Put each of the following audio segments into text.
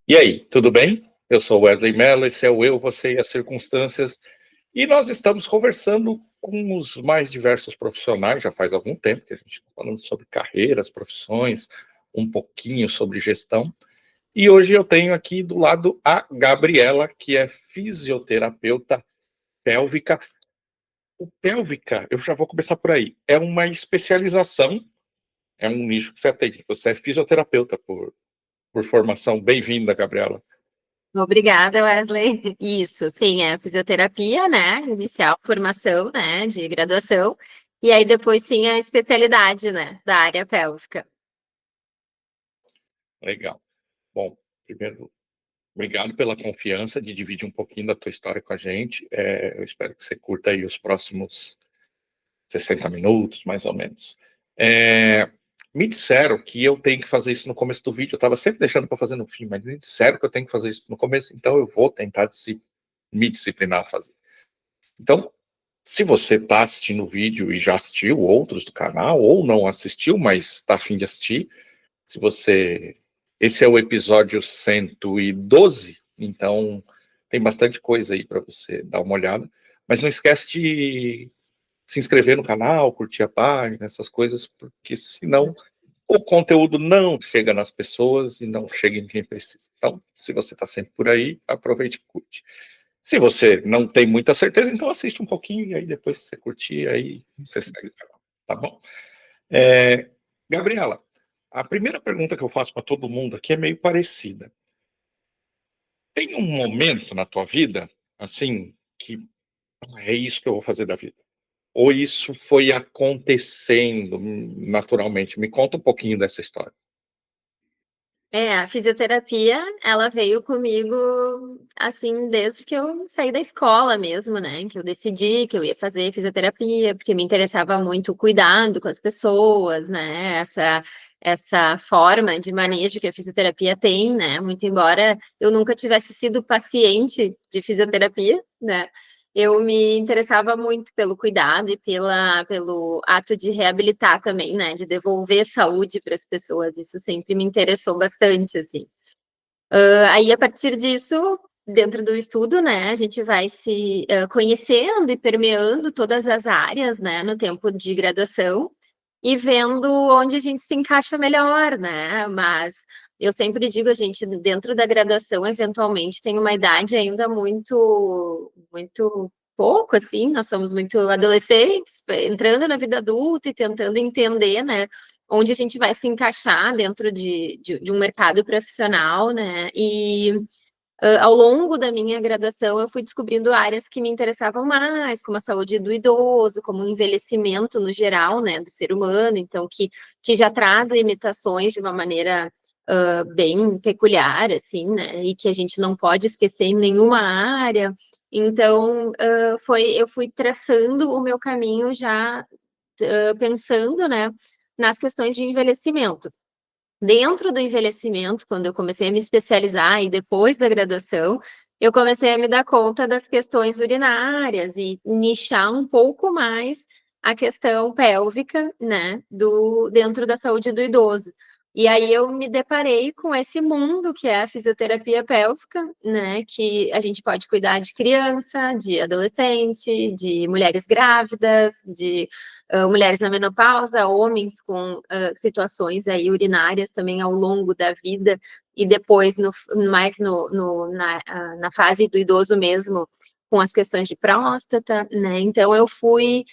E aí, tudo bem? Eu sou Wesley Mello, esse é o Eu, Você e as Circunstâncias, e nós estamos conversando com os mais diversos profissionais, já faz algum tempo que a gente está falando sobre carreiras, profissões, um pouquinho sobre gestão, e hoje eu tenho aqui do lado a Gabriela, que é fisioterapeuta pélvica. O pélvica, eu já vou começar por aí, é uma especialização, é um nicho que você atende, você é fisioterapeuta por formação. Bem-vinda, Gabriela. Obrigada, Wesley. Isso, sim, é fisioterapia, né? Inicial, formação, né? De graduação. E aí depois, sim, a especialidade, né? Da área pélvica. Legal. Bom, primeiro, obrigado pela confiança de dividir um pouquinho da tua história com a gente. Eu espero que você curta aí os próximos 60 minutos, mais ou menos. Me disseram que eu tenho que fazer isso no começo do vídeo. Eu estava sempre deixando para fazer no fim, mas me disseram que eu tenho que fazer isso no começo, então eu vou tentar me disciplinar a fazer. Então, se você está assistindo o vídeo e já assistiu outros do canal, ou não assistiu, mas está a fim de assistir, se você... Esse é o episódio 112, então tem bastante coisa aí para você dar uma olhada. Mas não esquece de se inscrever no canal, curtir a página, essas coisas, porque senão o conteúdo não chega nas pessoas e não chega em quem precisa. Então, se você está sempre por aí, aproveite e curte. Se você não tem muita certeza, então assiste um pouquinho e aí depois você curtir, aí você segue o canal, tá bom? Gabriela, a primeira pergunta que eu faço para todo mundo aqui é meio parecida. Tem um momento na tua vida, assim, que é isso que eu vou fazer da vida? Ou isso foi acontecendo naturalmente? Me conta um pouquinho dessa história. A fisioterapia, ela veio comigo, assim, desde que eu saí da escola mesmo, né? Que eu decidi que eu ia fazer fisioterapia, porque me interessava muito o cuidado com as pessoas, né? Essa forma de manejo que a fisioterapia tem, né? Muito embora eu nunca tivesse sido paciente de fisioterapia, né? Eu me interessava muito pelo cuidado e pelo ato de reabilitar também, né? De devolver saúde para as pessoas. Isso sempre me interessou bastante, assim. Aí, a partir disso, dentro do estudo, né? A gente vai se conhecendo e permeando todas as áreas, né? No tempo de graduação e vendo onde a gente se encaixa melhor, né? Mas eu sempre digo, a gente, dentro da graduação, eventualmente, tem uma idade ainda muito pouco, assim, nós somos muito adolescentes, entrando na vida adulta e tentando entender, né, onde a gente vai se encaixar dentro de um mercado profissional, né, e ao longo da minha graduação, eu fui descobrindo áreas que me interessavam mais, como a saúde do idoso, como o envelhecimento no geral, né, do ser humano, então, que já traz limitações de uma maneira bem peculiar, assim, né, e que a gente não pode esquecer em nenhuma área. Então, eu fui traçando o meu caminho já pensando, né, nas questões de envelhecimento. Dentro do envelhecimento, quando eu comecei a me especializar e depois da graduação, eu comecei a me dar conta das questões urinárias e nichar um pouco mais a questão pélvica, né, dentro da saúde do idoso. E aí eu me deparei com esse mundo que é a fisioterapia pélvica, né, que a gente pode cuidar de criança, de adolescente, de mulheres grávidas, de mulheres na menopausa, homens com situações aí urinárias também ao longo da vida e depois na fase do idoso mesmo, com as questões de próstata, né? Então eu fui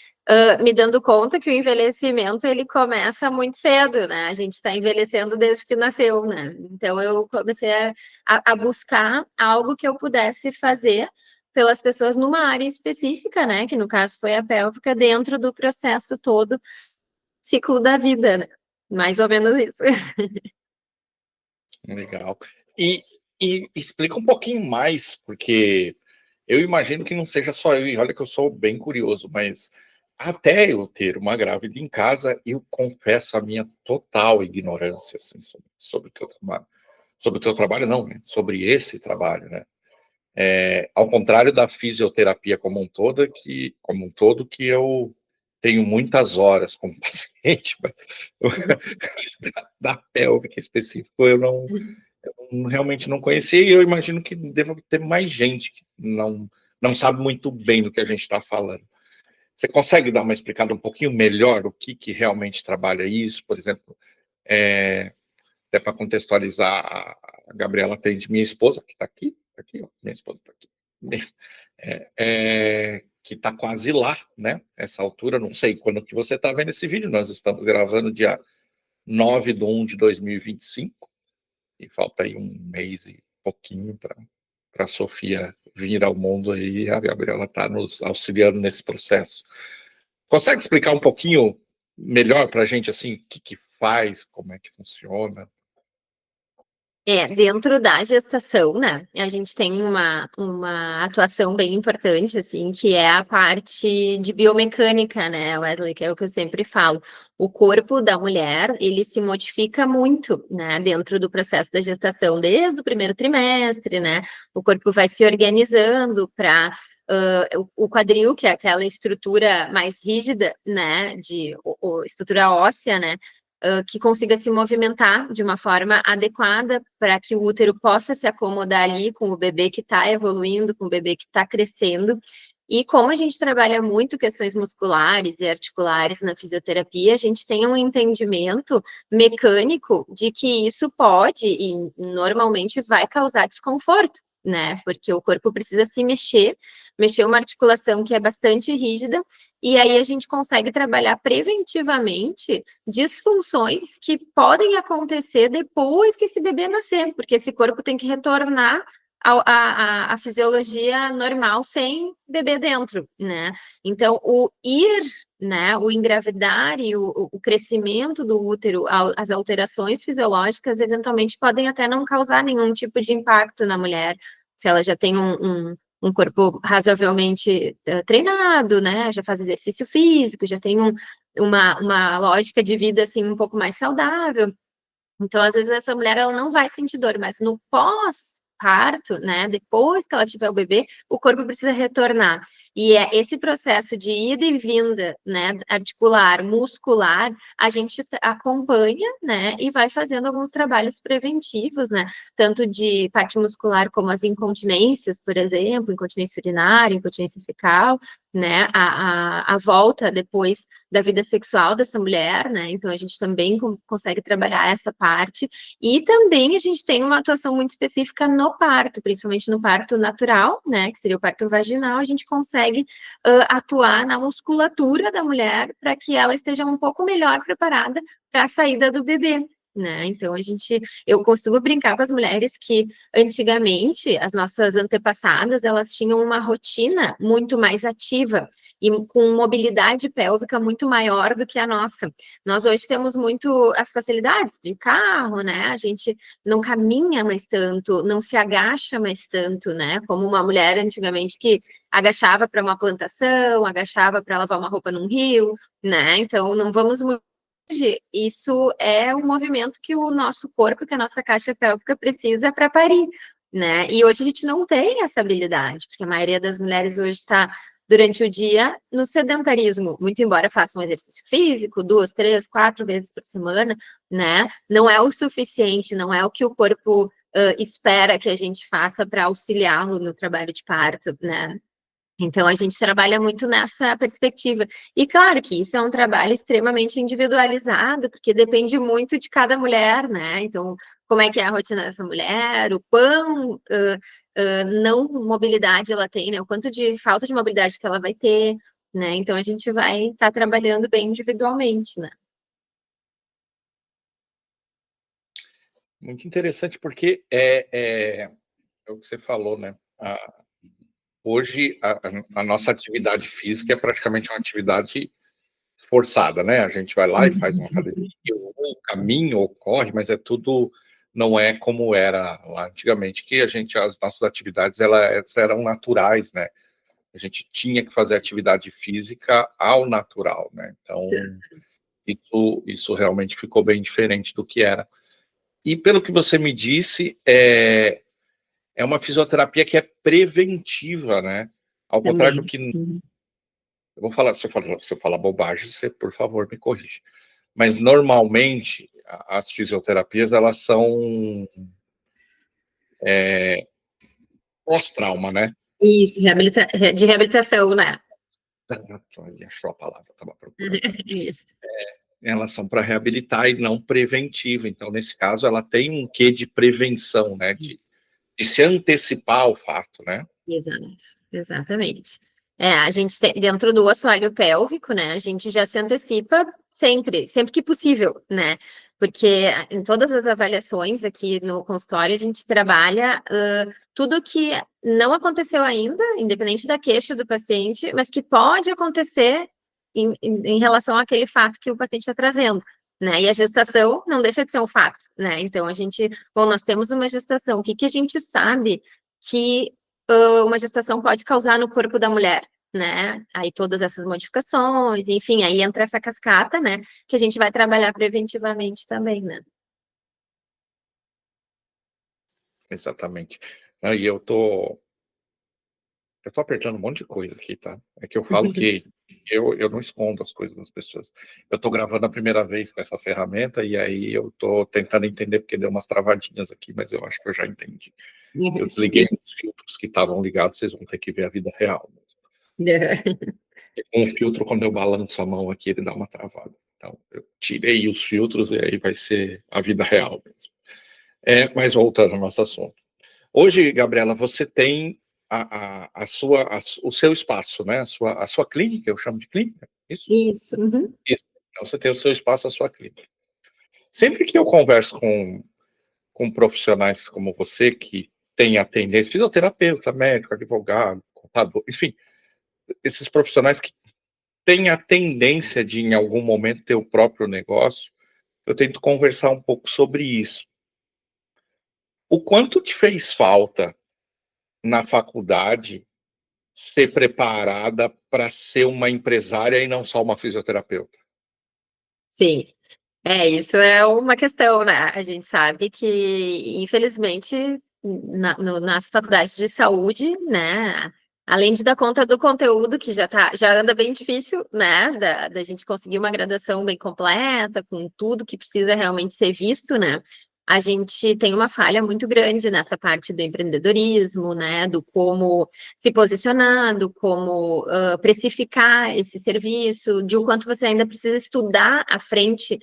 me dando conta que o envelhecimento ele começa muito cedo, né? A gente está envelhecendo desde que nasceu, né? Então eu comecei a buscar algo que eu pudesse fazer pelas pessoas numa área específica, né? Que no caso foi a pélvica, dentro do processo todo, ciclo da vida, né? Mais ou menos isso. Legal. E explica um pouquinho mais, porque eu imagino que não seja só eu, e olha que eu sou bem curioso, mas até eu ter uma grávida em casa, eu confesso a minha total ignorância assim, sobre o teu trabalho. Sobre o teu trabalho, não, né? Sobre esse trabalho, né? Ao contrário da fisioterapia como um todo, que eu tenho muitas horas como paciente, mas da pélvica específico, eu não. Realmente não conhecia, e eu imagino que deva ter mais gente que não sabe muito bem do que a gente está falando. Você consegue dar uma explicada um pouquinho melhor o que realmente trabalha isso? Por exemplo, até para contextualizar, a Gabriela atende minha esposa, que está aqui, ó, minha esposa está aqui, que está quase lá, né? Essa altura, não sei quando que você está vendo esse vídeo, nós estamos gravando dia 9/1/2025, e falta aí um mês e pouquinho para a Sofia vir ao mundo aí, e a Gabriela está nos auxiliando nesse processo. Consegue explicar um pouquinho melhor para a gente, assim, o que faz, como é que funciona? Dentro da gestação, né, a gente tem uma atuação bem importante, assim, que é a parte de biomecânica, né, Wesley, que é o que eu sempre falo. O corpo da mulher, ele se modifica muito, né, dentro do processo da gestação, desde o primeiro trimestre, né, o corpo vai se organizando para o quadril, que é aquela estrutura mais rígida, né, estrutura óssea, né, que consiga se movimentar de uma forma adequada para que o útero possa se acomodar ali com o bebê que está evoluindo, com o bebê que está crescendo. E como a gente trabalha muito questões musculares e articulares na fisioterapia, a gente tem um entendimento mecânico de que isso pode e normalmente vai causar desconforto, né? Porque o corpo precisa se mexer uma articulação que é bastante rígida, e aí a gente consegue trabalhar preventivamente disfunções que podem acontecer depois que esse bebê nascer, porque esse corpo tem que retornar à fisiologia normal sem bebê dentro, né? Então, né, o engravidar e o crescimento do útero, as alterações fisiológicas, eventualmente podem até não causar nenhum tipo de impacto na mulher, se ela já tem um corpo razoavelmente treinado, né? Já faz exercício físico, já tem uma lógica de vida assim um pouco mais saudável. Então, às vezes, essa mulher ela não vai sentir dor, mas no pós-parto, né, depois que ela tiver o bebê, o corpo precisa retornar. E é esse processo de ida e vinda, né, articular, muscular, a gente acompanha, né, e vai fazendo alguns trabalhos preventivos, né, tanto de parte muscular como as incontinências, por exemplo, incontinência urinária, incontinência fecal, né, a volta depois da vida sexual dessa mulher, né, então a gente também consegue trabalhar essa parte, e também a gente tem uma atuação muito específica no parto, principalmente no parto natural, né, que seria o parto vaginal, a gente consegue atuar na musculatura da mulher para que ela esteja um pouco melhor preparada para a saída do bebê, né, então eu costumo brincar com as mulheres que antigamente, as nossas antepassadas, elas tinham uma rotina muito mais ativa e com mobilidade pélvica muito maior do que a nossa. Nós hoje temos muito as facilidades de carro, né? A gente não caminha mais tanto, não se agacha mais tanto, né? Como uma mulher antigamente que agachava para uma plantação, agachava para lavar uma roupa num rio, né? Então, não vamos muito. Isso é um movimento que o nosso corpo, que a nossa caixa pélvica precisa para parir, né? E hoje a gente não tem essa habilidade, porque a maioria das mulheres hoje está durante o dia no sedentarismo, muito embora faça um exercício físico 2, 3, 4 vezes por semana, né? Não é o suficiente, não é o que o corpo espera que a gente faça para auxiliá-lo no trabalho de parto, né? Então, a gente trabalha muito nessa perspectiva. E claro que isso é um trabalho extremamente individualizado, porque depende muito de cada mulher, né? Então, como é que é a rotina dessa mulher, o quão não mobilidade ela tem, né? O quanto de falta de mobilidade que ela vai ter, né? Então, a gente vai estar trabalhando bem individualmente, né? Muito interessante, porque é o que você falou, né? Hoje, a nossa atividade física é praticamente uma atividade forçada, né? A gente vai lá e faz uma academia, ou caminho, ou corre, mas é tudo, não é como era lá antigamente, que as nossas atividades elas eram naturais, né? A gente tinha que fazer atividade física ao natural, né? Então, isso realmente ficou bem diferente do que era. E pelo que você me disse, é uma fisioterapia que é preventiva, né? Ao contrário do Também. que eu vou falar, se eu falar bobagem, você, por favor, me corrige. Mas, normalmente, as fisioterapias, elas são pós-trauma, né? Isso, de reabilitação, né? Achou a palavra, estava procurando. Isso. Elas são para reabilitar e não preventiva. Então, nesse caso, ela tem um quê de prevenção, né? De se antecipar ao fato, né? Exato, exatamente. A gente tem, dentro do assoalho pélvico, né, a gente já se antecipa sempre, sempre que possível, né? Porque em todas as avaliações aqui no consultório, a gente trabalha tudo que não aconteceu ainda, independente da queixa do paciente, mas que pode acontecer em relação àquele fato que o paciente está trazendo. Né? E a gestação não deixa de ser um fato, né? Então, bom, nós temos uma gestação, o que a gente sabe que uma gestação pode causar no corpo da mulher, né? Aí todas essas modificações, enfim, aí entra essa cascata, né? Que a gente vai trabalhar preventivamente também, né? Exatamente. Aí eu tô apertando um monte de coisa aqui, tá? É que eu falo que eu não escondo as coisas das pessoas. Eu tô gravando a primeira vez com essa ferramenta e aí eu tô tentando entender porque deu umas travadinhas aqui, mas eu acho que eu já entendi. Eu desliguei os filtros que estavam ligados, vocês vão ter que ver a vida real. Com o filtro, quando eu balanço a mão aqui, ele dá uma travada. Então, eu tirei os filtros e aí vai ser a vida real mesmo. Mas voltando ao nosso assunto. Hoje, Gabriela, você tem o seu espaço, né? A sua clínica, eu chamo de clínica, isso? Isso. Uhum. Isso. Então, você tem o seu espaço, a sua clínica. Sempre que eu converso com profissionais como você, que tem a tendência, fisioterapeuta, médico, advogado, contador, enfim, esses profissionais que têm a tendência de, em algum momento, ter o próprio negócio, eu tento conversar um pouco sobre isso. O quanto te fez falta na faculdade ser preparada para ser uma empresária e não só uma fisioterapeuta? Sim. Isso é uma questão, né? A gente sabe que, infelizmente, nas faculdades de saúde, né? Além de dar conta do conteúdo, que já anda bem difícil, né? Da gente conseguir uma graduação bem completa, com tudo que precisa realmente ser visto, né? A gente tem uma falha muito grande nessa parte do empreendedorismo, né? Do como se posicionar, do como precificar esse serviço, de o quanto você ainda precisa estudar à frente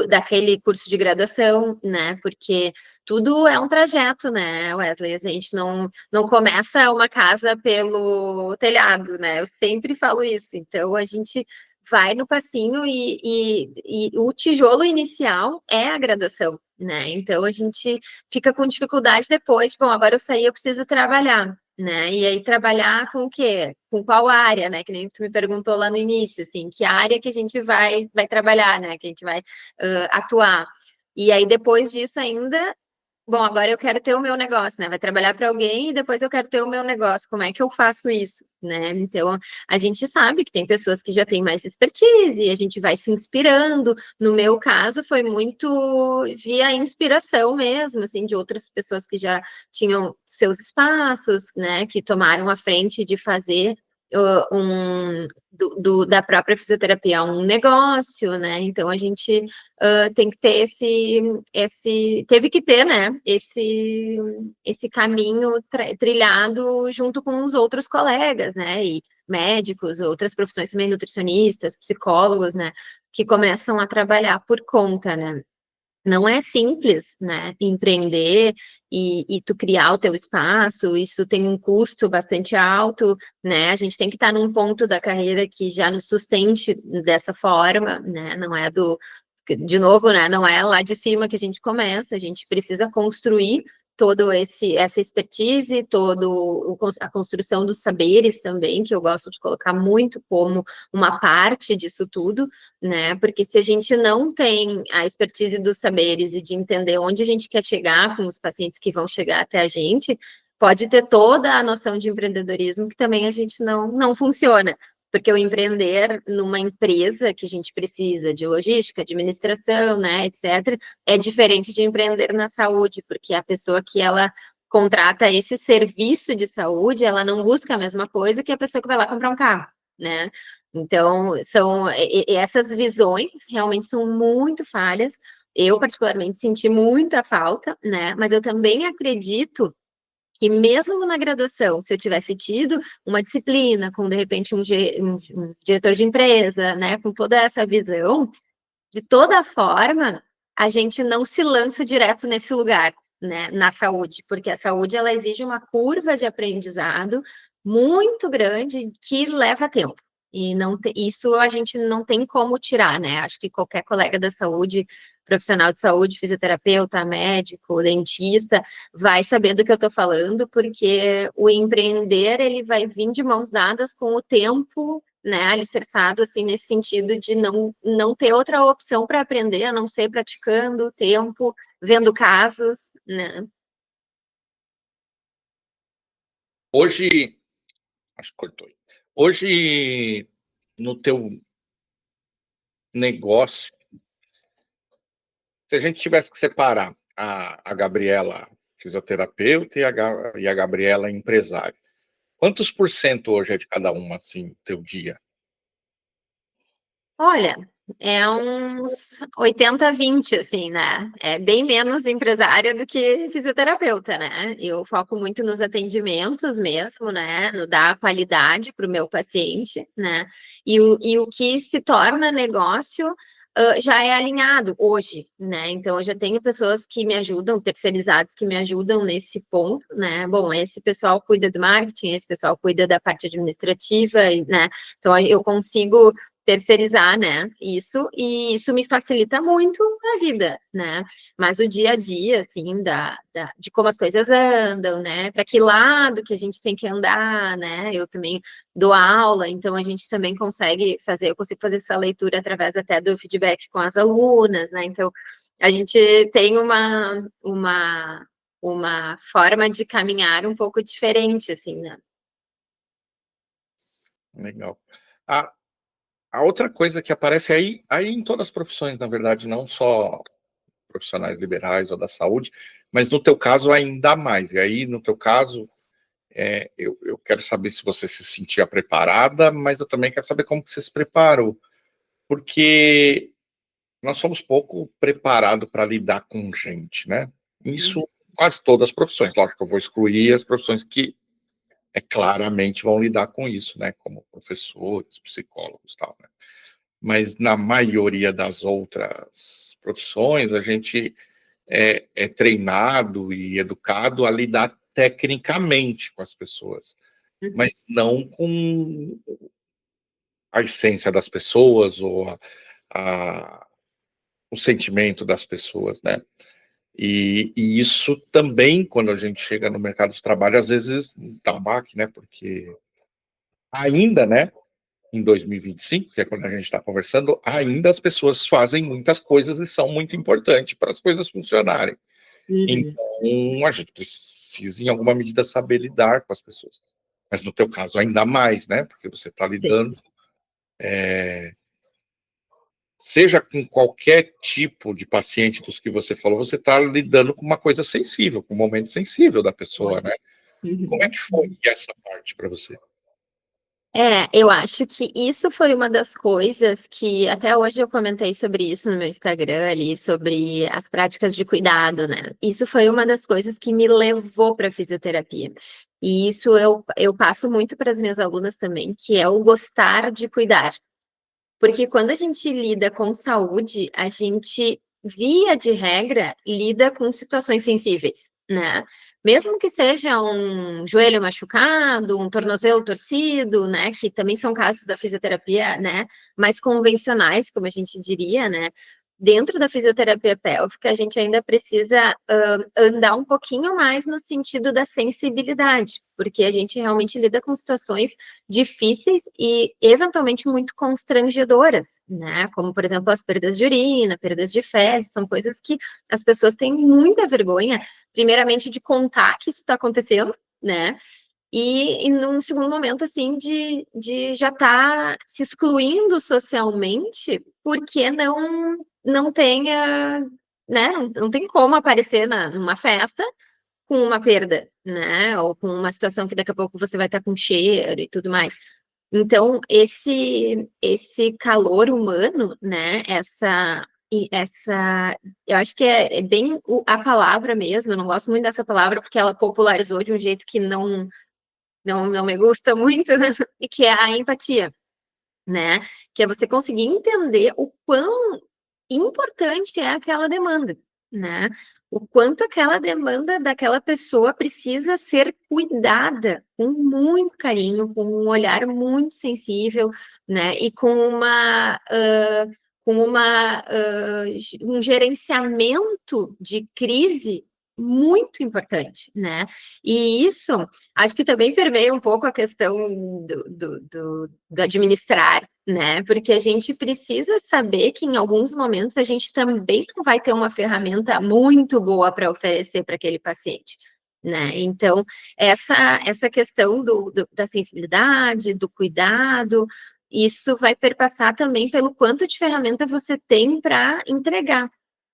daquele curso de graduação, né? Porque tudo é um trajeto, né, Wesley? A gente não começa uma casa pelo telhado, né? Eu sempre falo isso. Então, a gente vai no passinho e o tijolo inicial é a graduação, né? Então, a gente fica com dificuldade depois, bom, agora eu saí, eu preciso trabalhar, né? E aí trabalhar com o quê? Com qual área, né? Que nem tu me perguntou lá no início, assim, que área que a gente vai trabalhar, né? Que a gente vai atuar. E aí depois disso ainda, bom, agora eu quero ter o meu negócio, né? Vai trabalhar para alguém e depois eu quero ter o meu negócio. Como é que eu faço isso, né? Então, a gente sabe que tem pessoas que já têm mais expertise e a gente vai se inspirando. No meu caso, foi muito via inspiração mesmo, assim, de outras pessoas que já tinham seus espaços, né? Que tomaram a frente de fazer da própria fisioterapia um negócio, né? Então a gente tem que ter teve que ter, né? Esse caminho trilhado junto com os outros colegas, né? E médicos, outras profissões também, nutricionistas, psicólogos, né? Que começam a trabalhar por conta, né? Não é simples, né, empreender e tu criar o teu espaço, isso tem um custo bastante alto, né, a gente tem que estar num ponto da carreira que já nos sustente dessa forma, né, não é de novo, né, não é lá de cima que a gente começa, a gente precisa construir todo essa expertise, a construção dos saberes também, que eu gosto de colocar muito como uma parte disso tudo, né? Porque se a gente não tem a expertise dos saberes e de entender onde a gente quer chegar com os pacientes que vão chegar até a gente, pode ter toda a noção de empreendedorismo que também a gente não funciona. Porque o empreender numa empresa que a gente precisa de logística, administração, né, etc., é diferente de empreender na saúde, porque a pessoa que ela contrata esse serviço de saúde, ela não busca a mesma coisa que a pessoa que vai lá comprar um carro, né? Então, essas visões realmente são muito falhas. Eu, particularmente, senti muita falta, né? Mas eu também acredito que mesmo na graduação, se eu tivesse tido uma disciplina com, de repente, um diretor de empresa, né, com toda essa visão, de toda forma, a gente não se lança direto nesse lugar, né, na saúde, porque a saúde, ela exige uma curva de aprendizado muito grande que leva tempo. E isso a gente não tem como tirar, né? Acho que qualquer colega da saúde, profissional de saúde, fisioterapeuta, médico, dentista, vai saber do que eu estou falando, porque o empreender, ele vai vir de mãos dadas com o tempo, né, alicerçado, assim, nesse sentido de não ter outra opção para aprender, a não ser praticando tempo, vendo casos, né? Hoje, acho que cortou aí. Hoje, no teu negócio, se a gente tivesse que separar a Gabriela fisioterapeuta e a Gabriela empresária, quantos por cento hoje é de cada uma, assim, teu dia? Olha, é uns 80-20, assim, né? É bem menos empresária do que fisioterapeuta, né? Eu foco muito nos atendimentos mesmo, né? No dar qualidade para o meu paciente, né? E o que se torna negócio já é alinhado hoje, né? Então, eu já tenho pessoas que me ajudam, terceirizados que me ajudam nesse ponto, né? Bom, esse pessoal cuida do marketing, esse pessoal cuida da parte administrativa, né? Então, eu consigo terceirizar, né, isso, e isso me facilita muito a vida, né, mas o dia a dia, assim, de como as coisas andam, né, para que lado que a gente tem que andar, né, eu também dou aula, então a gente também eu consigo fazer essa leitura através até do feedback com as alunas, né, então a gente tem uma forma de caminhar um pouco diferente, assim, né. Legal. A a outra coisa que aparece aí em todas as profissões, na verdade, não só profissionais liberais ou da saúde, mas no teu caso ainda mais. E aí, no teu caso, eu quero saber se você se sentia preparada, mas eu também quero saber como que você se preparou, porque nós somos pouco preparados para lidar com gente, né? Isso quase todas as profissões. Lógico que eu vou excluir as profissões que claramente vão lidar com isso, né? Como professores, psicólogos, e tal, né? Mas na maioria das outras profissões, a gente é treinado e educado a lidar tecnicamente com as pessoas, Uhum. mas não com a essência das pessoas ou a o sentimento das pessoas, né? E isso também, quando a gente chega no mercado de trabalho, às vezes dá um baque, né? Porque ainda, né, em 2025, que é quando a gente está conversando, ainda as pessoas fazem muitas coisas e são muito importantes para as coisas funcionarem. Uhum. Então, a gente precisa, em alguma medida, saber lidar com as pessoas. Mas no teu caso, ainda mais, né? Porque você está Sim. lidando, seja com qualquer tipo de paciente dos que você falou, você está lidando com uma coisa sensível, com um momento sensível da pessoa, né? Como é Uhum. que foi essa parte para você? Eu acho que isso foi uma das coisas que até hoje eu comentei sobre isso no meu Instagram ali, sobre as práticas de cuidado, né? Isso foi uma das coisas que me levou para a fisioterapia. E isso eu passo muito para as minhas alunas também, que é o gostar de cuidar. Porque quando a gente lida com saúde, a gente, via de regra, lida com situações sensíveis, né? Mesmo que seja um joelho machucado, um tornozelo torcido, né? Que também são casos da fisioterapia, né? Mais convencionais, como a gente diria, né? Dentro da fisioterapia pélvica, a gente ainda precisa andar um pouquinho mais no sentido da sensibilidade, porque a gente realmente lida com situações difíceis e eventualmente muito constrangedoras, né? Como, por exemplo, as perdas de urina, perdas de fezes, são coisas que as pessoas têm muita vergonha, primeiramente, de contar que isso está acontecendo, né? E num segundo momento, assim, de já estar se excluindo socialmente, porque não tenha, né? Não tem como aparecer numa festa com uma perda, né? Ou com uma situação que daqui a pouco você vai estar com cheiro e tudo mais. Então, esse calor humano, né? Eu acho que é bem a palavra mesmo, eu não gosto muito dessa palavra porque ela popularizou de um jeito que não me gusta muito, né? E que é a empatia, né? Que é você conseguir entender o quão importante é aquela demanda, né? O quanto aquela demanda daquela pessoa precisa ser cuidada com muito carinho, com um olhar muito sensível, né? E um gerenciamento de crise muito importante, né? E isso acho que também permeia um pouco a questão do administrar, né? Porque a gente precisa saber que em alguns momentos a gente também não vai ter uma ferramenta muito boa para oferecer para aquele paciente, né? Então, essa questão da sensibilidade, do cuidado, isso vai perpassar também pelo quanto de ferramenta você tem para entregar.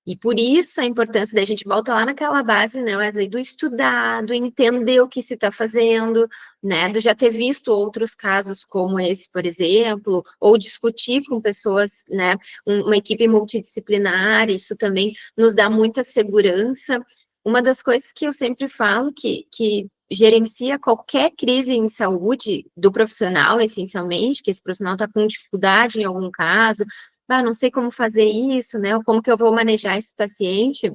E por isso a importância da gente volta lá naquela base, né, Wesley, do estudar, do entender o que se está fazendo, né, do já ter visto outros casos como esse, por exemplo, ou discutir com pessoas, né, uma equipe multidisciplinar, isso também nos dá muita segurança. Uma das coisas que eu sempre falo que gerencia qualquer crise em saúde do profissional, essencialmente, que esse profissional está com dificuldade em algum caso, não sei como fazer isso, né? Ou como que eu vou manejar esse paciente,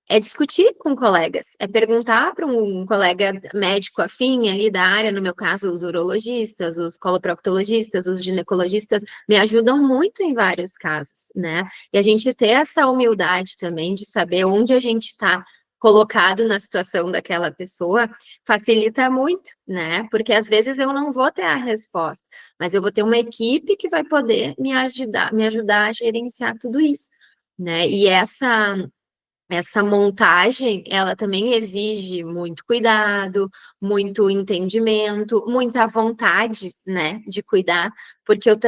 é discutir com colegas, é perguntar para um colega médico afim ali da área, no meu caso, os urologistas, os coloproctologistas, os ginecologistas, me ajudam muito em vários casos, né? E a gente ter essa humildade também de saber onde a gente está colocado na situação daquela pessoa, facilita muito, né? Porque às vezes eu não vou ter a resposta, mas eu vou ter uma equipe que vai poder me ajudar a gerenciar tudo isso, né? E essa montagem, ela também exige muito cuidado, muito entendimento, muita vontade, né, de cuidar, porque eu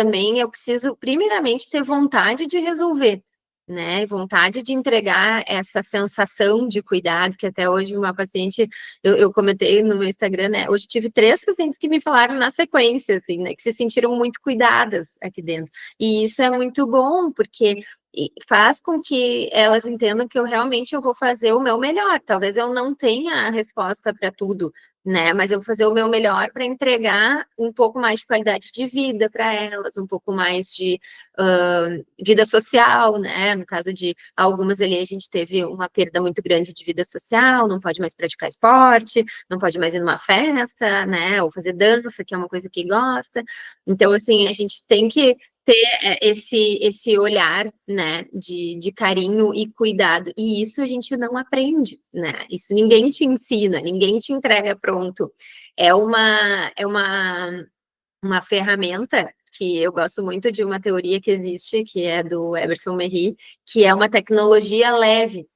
preciso primeiramente ter vontade de resolver, né, vontade de entregar essa sensação de cuidado, que até hoje uma paciente, eu comentei no meu Instagram, né, hoje tive 3 pacientes que me falaram na sequência, assim, né, que se sentiram muito cuidadas aqui dentro, e isso é muito bom, porque e faz com que elas entendam que eu vou fazer o meu melhor. Talvez eu não tenha a resposta para tudo, né? Mas eu vou fazer o meu melhor para entregar um pouco mais de qualidade de vida para elas, um pouco mais de vida social, né? No caso de algumas ali, a gente teve uma perda muito grande de vida social, não pode mais praticar esporte, não pode mais ir numa festa, né? Ou fazer dança, que é uma coisa que gosta. Então, assim, a gente tem que ter esse olhar, né, de carinho e cuidado, e isso a gente não aprende, né, isso ninguém te ensina, ninguém te entrega pronto, é uma ferramenta que eu gosto muito de uma teoria que existe, que é do Emerson Merri, que é uma tecnologia leve,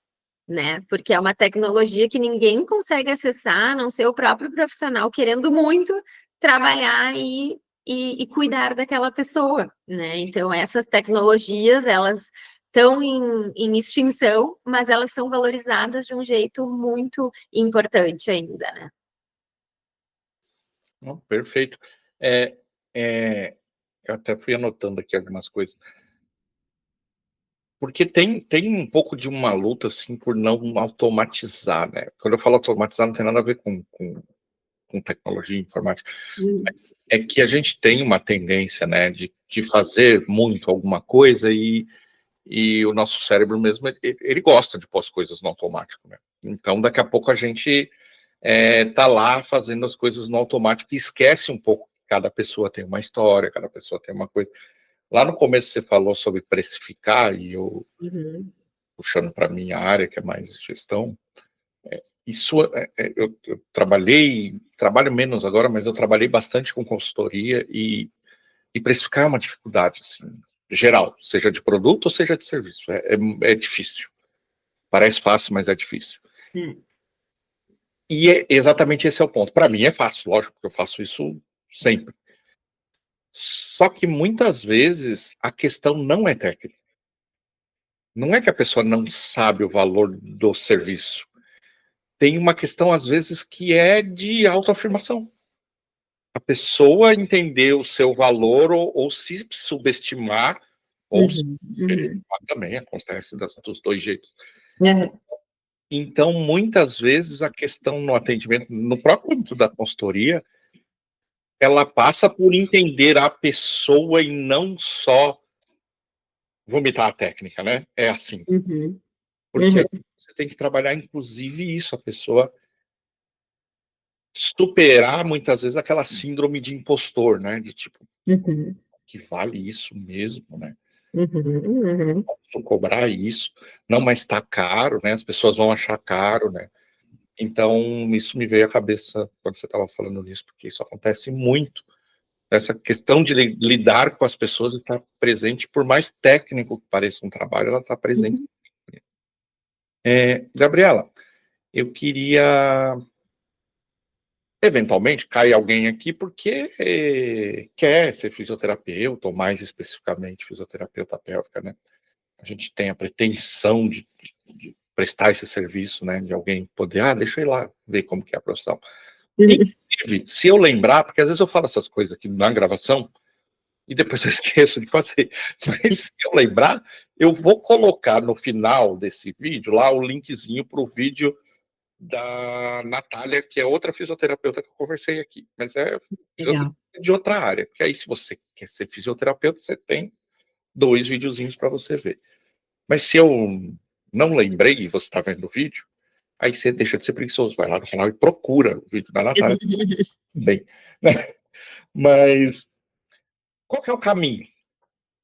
né, porque é uma tecnologia que ninguém consegue acessar, a não ser o próprio profissional querendo muito trabalhar e cuidar daquela pessoa, né? Então, essas tecnologias, elas estão em extinção, mas elas são valorizadas de um jeito muito importante ainda, né? Não, perfeito. É, eu até fui anotando aqui algumas coisas. Porque tem um pouco de uma luta, assim, por não automatizar, né? Quando eu falo automatizar, não tem nada a ver com tecnologia informática, Hum. mas é que a gente tem uma tendência, né, de fazer muito alguma coisa e o nosso cérebro mesmo, ele gosta de pôr as coisas no automático, né? Então, daqui a pouco a gente tá lá fazendo as coisas no automático e esquece um pouco que cada pessoa tem uma história, cada pessoa tem uma coisa. Lá no começo você falou sobre precificar, e eu, Uhum. puxando para minha área, que é mais gestão, isso eu trabalho menos agora, mas eu trabalhei bastante com consultoria e precificar é uma dificuldade, assim, geral, seja de produto ou seja de serviço. É difícil. Parece fácil, mas é difícil. Hum. E exatamente esse é o ponto. Para mim é fácil, lógico, porque eu faço isso sempre. Só que muitas vezes a questão não é técnica. Não é que a pessoa não sabe o valor do serviço. Tem uma questão, às vezes, que é de autoafirmação. A pessoa entender o seu valor ou se subestimar Ou também acontece dos dois jeitos. Uhum. Então, muitas vezes, a questão no atendimento, no próprio âmbito da consultoria, ela passa por entender a pessoa e não só vomitar a técnica, né? É assim. Uhum. Porque Uhum. você tem que trabalhar, inclusive, isso, a pessoa superar, muitas vezes, aquela síndrome de impostor, né? De tipo, Uhum. que vale isso mesmo, né? Uhum. Uhum. Posso cobrar isso? Não, mas tá caro, né? As pessoas vão achar caro, né? Então, isso me veio à cabeça quando você estava falando nisso, porque isso acontece muito. Essa questão de lidar com as pessoas está presente, por mais técnico que pareça um trabalho, ela está presente. Uhum. Gabriela, eu queria, eventualmente, cair alguém aqui porque quer ser fisioterapeuta, ou mais especificamente fisioterapeuta pélvica, né? A gente tem a pretensão de prestar esse serviço, né? De alguém poder, deixa eu ir lá ver como que é a profissão. Inclusive, se eu lembrar, porque às vezes eu falo essas coisas aqui na gravação, e depois eu esqueço de fazer. Mas se eu lembrar, eu vou colocar no final desse vídeo lá o linkzinho para o vídeo da Natália, que é outra fisioterapeuta que eu conversei aqui. Mas é Legal. de outra área. Porque aí, se você quer ser fisioterapeuta, você tem 2 videozinhos para você ver. Mas se eu não lembrei e você está vendo o vídeo, aí você deixa de ser preguiçoso. Vai lá no canal e procura o vídeo da Natália. Bem, né? Mas qual que é o caminho?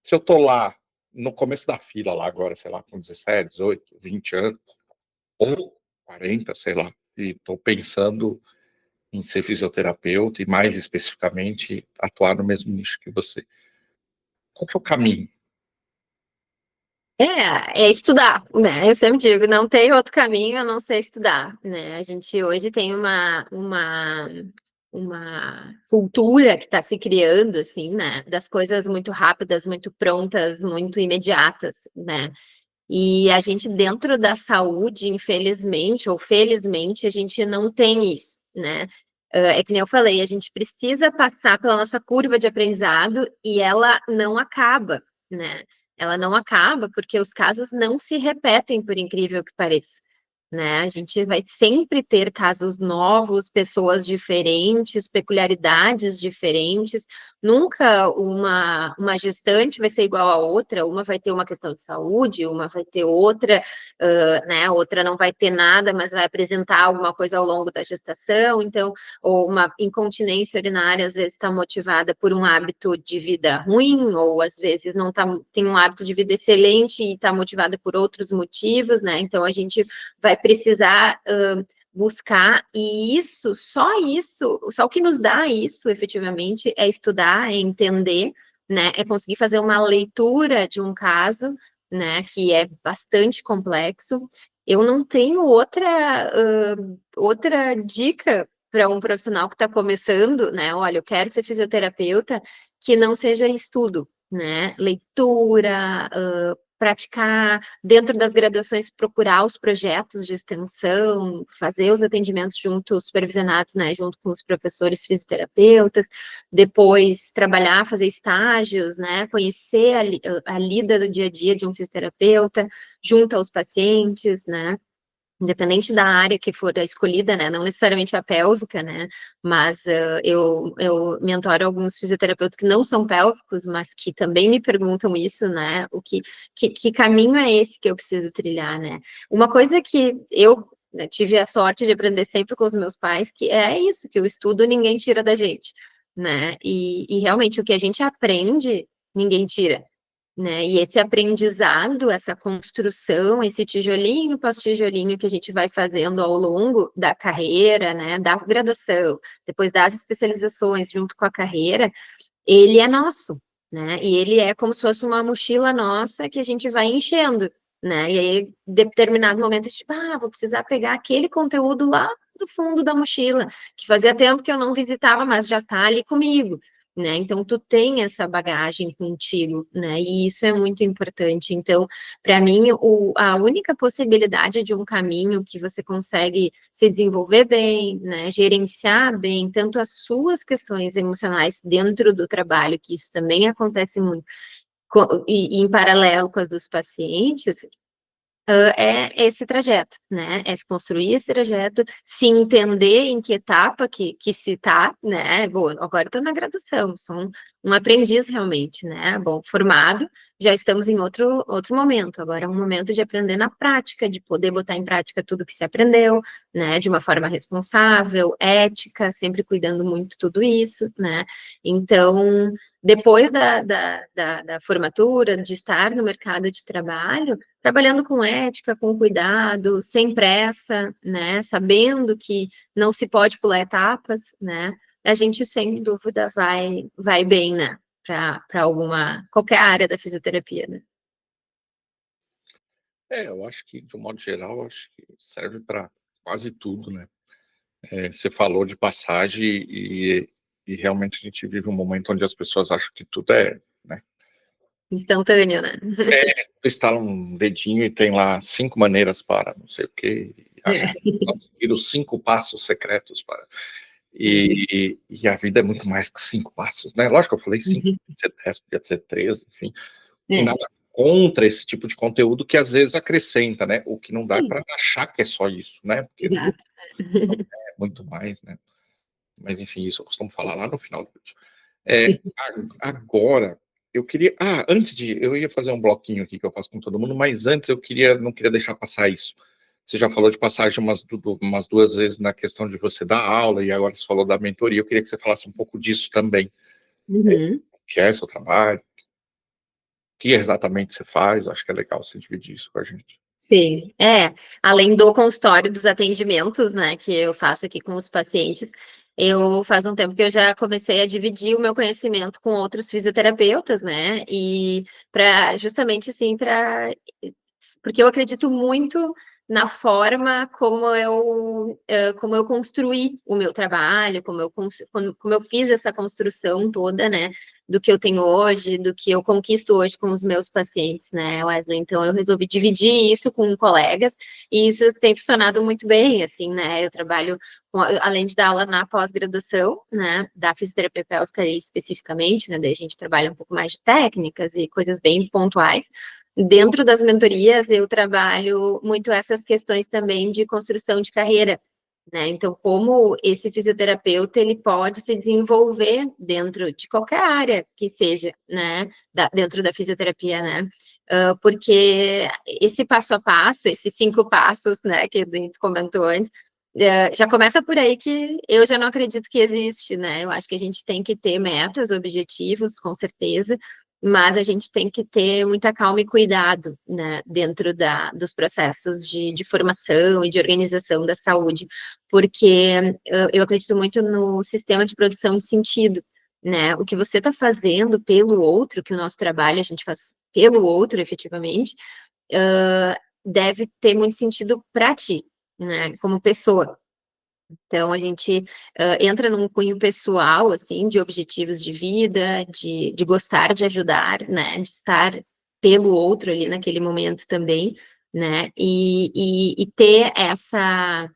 Se eu tô lá no começo da fila lá agora, sei lá, com 17, 18, 20 anos, ou 40, sei lá, e tô pensando em ser fisioterapeuta e mais especificamente atuar no mesmo nicho que você. Qual que é o caminho? É estudar, né? Eu sempre digo, não tem outro caminho a não ser estudar, né? A gente hoje tem uma cultura que está se criando, assim, né? Das coisas muito rápidas, muito prontas, muito imediatas, né? E a gente, dentro da saúde, infelizmente ou felizmente, a gente não tem isso, né? É que nem eu falei, a gente precisa passar pela nossa curva de aprendizado e ela não acaba, né? Ela não acaba porque os casos não se repetem, por incrível que pareça, né? A gente vai sempre ter casos novos, pessoas diferentes, peculiaridades diferentes. Nunca uma gestante vai ser igual a outra, uma vai ter uma questão de saúde, uma vai ter outra, né? Outra não vai ter nada, mas vai apresentar alguma coisa ao longo da gestação. Então, ou uma incontinência urinária, às vezes está motivada por um hábito de vida ruim, ou às vezes não tá, tem um hábito de vida excelente e está motivada por outros motivos, né? Então, a gente vai precisar buscar, e só o que nos dá isso, efetivamente, é estudar, é entender, né, é conseguir fazer uma leitura de um caso, né, que é bastante complexo. Eu não tenho outra dica para um profissional que está começando, né, olha, eu quero ser fisioterapeuta, que não seja estudo, né, leitura, praticar, dentro das graduações, procurar os projetos de extensão, fazer os atendimentos juntos, supervisionados, né, junto com os professores fisioterapeutas, depois trabalhar, fazer estágios, né, conhecer a lida do dia a dia de um fisioterapeuta, junto aos pacientes, né, independente da área que for a escolhida, né, não necessariamente a pélvica, né, mas eu mentoro alguns fisioterapeutas que não são pélvicos, mas que também me perguntam isso, né, que caminho é esse que eu preciso trilhar, né. Uma coisa que eu, né, tive a sorte de aprender sempre com os meus pais, que é isso, que o estudo ninguém tira da gente, né, e realmente o que a gente aprende, ninguém tira, né? E esse aprendizado, essa construção, esse tijolinho após tijolinho que a gente vai fazendo ao longo da carreira, né, da graduação, depois das especializações junto com a carreira, ele é nosso, né? E ele é como se fosse uma mochila nossa que a gente vai enchendo, né? E aí, em determinado momento, tipo, vou precisar pegar aquele conteúdo lá do fundo da mochila, que fazia tempo que eu não visitava, mas já está ali comigo, né? Então, tu tem essa bagagem contigo, né? E isso é muito importante. Então, para mim, a única possibilidade de um caminho que você consegue se desenvolver bem, né? Gerenciar bem tanto as suas questões emocionais dentro do trabalho, que isso também acontece muito, e em paralelo com as dos pacientes, é esse trajeto, né? É se construir esse trajeto, se entender em que etapa que se está, né? Bom, agora estou na graduação, sou um aprendiz realmente, né? Bom, formado, já estamos em outro momento. Agora é um momento de aprender na prática, de poder botar em prática tudo que se aprendeu, né? De uma forma responsável, ética, sempre cuidando muito tudo isso, né? Então, depois da formatura, de estar no mercado de trabalho, trabalhando com ética, com cuidado, sem pressa, né? Sabendo que não se pode pular etapas, né? A gente sem dúvida vai bem, né? Para qualquer área da fisioterapia, né? Eu acho que, de um modo geral, eu acho que serve para quase tudo, né? Você falou de passagem e realmente a gente vive um momento onde as pessoas acham que tudo é, né? Instantâneo, né? Tu instala um dedinho e tem lá 5 maneiras para não sei o quê, e acha que conseguir os 5 passos secretos para... E a vida é muito mais que 5 passos, né? Lógico que eu falei 5, podia ser 10, podia ser 13, enfim. E nada contra esse tipo de conteúdo que às vezes acrescenta, né? O que não dá é para achar que é só isso, né? Porque Exato. é muito mais, né? Mas enfim, isso eu costumo falar lá no final do vídeo. Agora, eu queria... antes eu ia fazer um bloquinho aqui que eu faço com todo mundo, mas antes não queria deixar passar isso. Você já falou de passagem umas 2 vezes na questão de você dar aula, e agora você falou da mentoria. Eu queria que você falasse um pouco disso também. Uhum. O que é seu trabalho? O que exatamente você faz? Acho que é legal você dividir isso com a gente. Sim, além do consultório dos atendimentos, né, que eu faço aqui com os pacientes, eu faz um tempo que eu já comecei a dividir o meu conhecimento com outros fisioterapeutas, né, e para justamente assim, porque eu acredito muito na forma como eu construí o meu trabalho, como eu fiz essa construção toda, né, do que eu tenho hoje, do que eu conquisto hoje com os meus pacientes, né, Wesley? Então, eu resolvi dividir isso com colegas, e isso tem funcionado muito bem, assim, né, eu trabalho, além de dar aula na pós-graduação, né, da fisioterapia pélvica especificamente, né, daí a gente trabalha um pouco mais de técnicas e coisas bem pontuais. Dentro das mentorias, eu trabalho muito essas questões também de construção de carreira, né? Então, como esse fisioterapeuta, ele pode se desenvolver dentro de qualquer área que seja, né? Dentro da fisioterapia, né? Porque esse passo a passo, esses 5 passos, né, que a gente comentou antes, já começa por aí que eu já não acredito que existe, né? Eu acho que a gente tem que ter metas, objetivos, com certeza, mas a gente tem que ter muita calma e cuidado, né, dentro dos processos de formação e de organização da saúde, porque eu acredito muito no sistema de produção de sentido, né, o que você está fazendo pelo outro, que o nosso trabalho a gente faz pelo outro, efetivamente, deve ter muito sentido para ti, né, como pessoa. Então, a gente entra num cunho pessoal, assim, de objetivos de vida, de gostar de ajudar, né, de estar pelo outro ali naquele momento também, né, e ter essa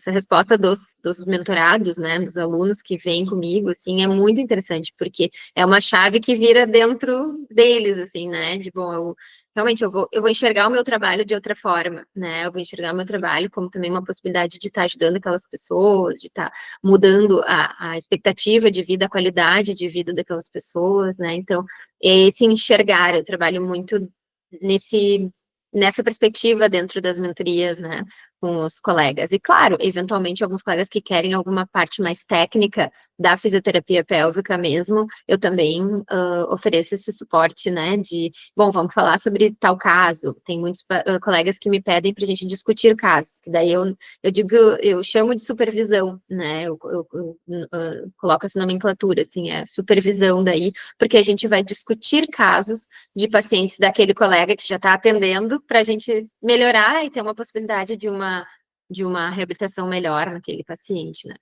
resposta dos mentorados, né, dos alunos que vêm comigo, assim, é muito interessante, porque é uma chave que vira dentro deles, assim, né, de, bom, realmente eu vou enxergar o meu trabalho de outra forma, né, eu vou enxergar o meu trabalho como também uma possibilidade de estar ajudando aquelas pessoas, de estar mudando a expectativa de vida, a qualidade de vida daquelas pessoas, né, então, esse enxergar, eu trabalho muito nessa perspectiva dentro das mentorias, né, com os colegas. E, claro, eventualmente, alguns colegas que querem alguma parte mais técnica da fisioterapia pélvica mesmo, eu também ofereço esse suporte, né, bom, vamos falar sobre tal caso. Tem muitos colegas que me pedem para a gente discutir casos, que daí eu digo, eu chamo de supervisão, né, eu coloco essa nomenclatura, assim, é supervisão daí, porque a gente vai discutir casos de pacientes daquele colega que já está atendendo, para a gente melhorar e ter uma possibilidade de uma reabilitação melhor naquele paciente, né?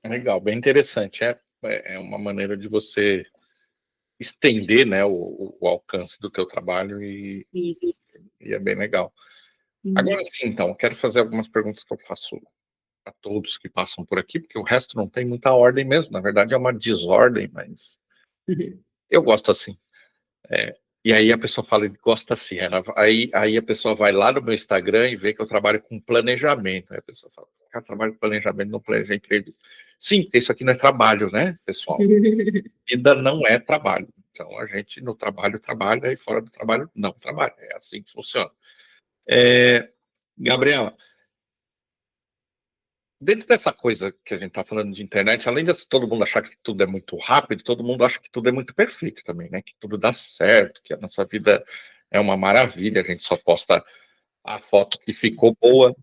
Legal, bem interessante. É uma maneira de você estender, né, o alcance do teu trabalho Isso. e é bem legal. Agora sim, então, quero fazer algumas perguntas que eu faço a todos que passam por aqui, porque o resto não tem muita ordem mesmo, na verdade é uma desordem, mas eu gosto assim. E aí a pessoa fala, gosta assim, aí a pessoa vai lá no meu Instagram e vê que eu trabalho com planejamento. Aí a pessoa fala, cara, trabalho com planejamento, não planeja entrevista. Sim, porque isso aqui não é trabalho, né, pessoal? Vida não é trabalho. Então a gente no trabalho trabalha e fora do trabalho não trabalha. É assim que funciona. Gabriela, dentro dessa coisa que a gente está falando de internet, além de todo mundo achar que tudo é muito rápido, todo mundo acha que tudo é muito perfeito também, né? Que tudo dá certo, que a nossa vida é uma maravilha, a gente só posta a foto que ficou boa,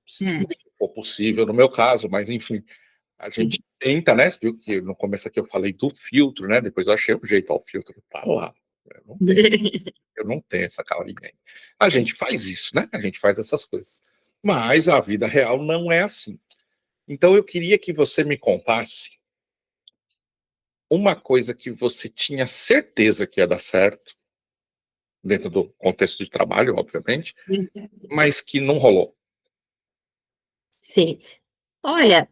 se for possível, no meu caso, mas enfim, a gente tenta, né? Viu que no começo aqui eu falei do filtro, né? Depois eu achei o jeito, ó, o filtro tá lá. Eu não tenho essa carinha aí. A gente faz isso, né? A gente faz essas coisas. Mas a vida real não é assim. Então eu queria que você me contasse uma coisa que você tinha certeza que ia dar certo, dentro do contexto de trabalho, obviamente, mas que não rolou. Sim. Olha,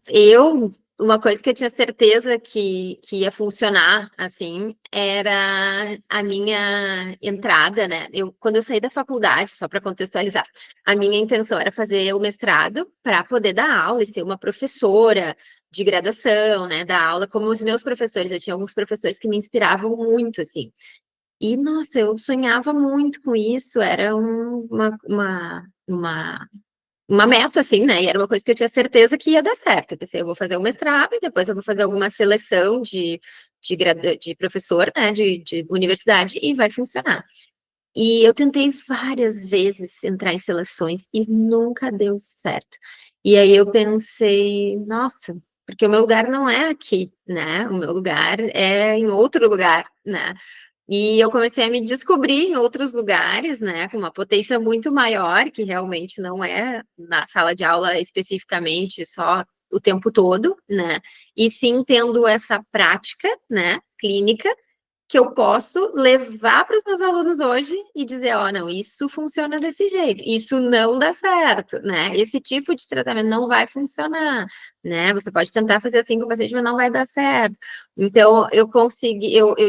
uma coisa que eu tinha certeza que ia funcionar, assim, era a minha entrada, né? Quando eu saí da faculdade, só para contextualizar, a minha intenção era fazer o mestrado para poder dar aula e ser uma professora de graduação, né? Dar aula como os meus professores. Eu tinha alguns professores que me inspiravam muito, assim. E, nossa, eu sonhava muito com isso, era uma meta, assim, né? E era uma coisa que eu tinha certeza que ia dar certo. Eu pensei, eu vou fazer o mestrado e depois eu vou fazer alguma seleção de professor, né? De universidade e vai funcionar. E eu tentei várias vezes entrar em seleções e nunca deu certo. E aí eu pensei, nossa, porque o meu lugar não é aqui, né? O meu lugar é em outro lugar, né? E eu comecei a me descobrir em outros lugares, né, com uma potência muito maior, que realmente não é na sala de aula especificamente só o tempo todo, né, e sim tendo essa prática, né, clínica, que eu posso levar para os meus alunos hoje e dizer, ó, não, isso funciona desse jeito, isso não dá certo, né? Esse tipo de tratamento não vai funcionar, né? Você pode tentar fazer assim com o paciente, mas não vai dar certo. Então, eu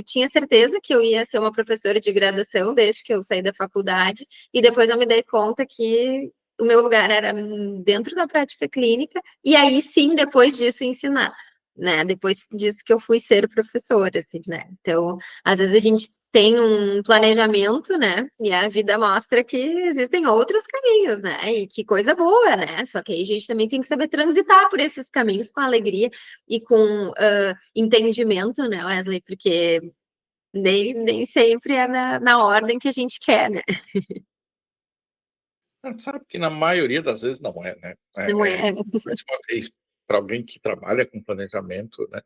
tinha certeza que eu ia ser uma professora de graduação desde que eu saí da faculdade, e depois eu me dei conta que o meu lugar era dentro da prática clínica, e aí sim, depois disso, ensinar. Né, depois disso que eu fui ser professora, assim, né? Então, às vezes a gente tem um planejamento, né? E a vida mostra que existem outros caminhos, né? E que coisa boa, né? Só que aí a gente também tem que saber transitar por esses caminhos com alegria e com entendimento, né, Wesley? Porque nem sempre é na ordem que a gente quer, né? Sabe que na maioria das vezes não é, né? Não é? Mais uma vez, para alguém que trabalha com planejamento, né?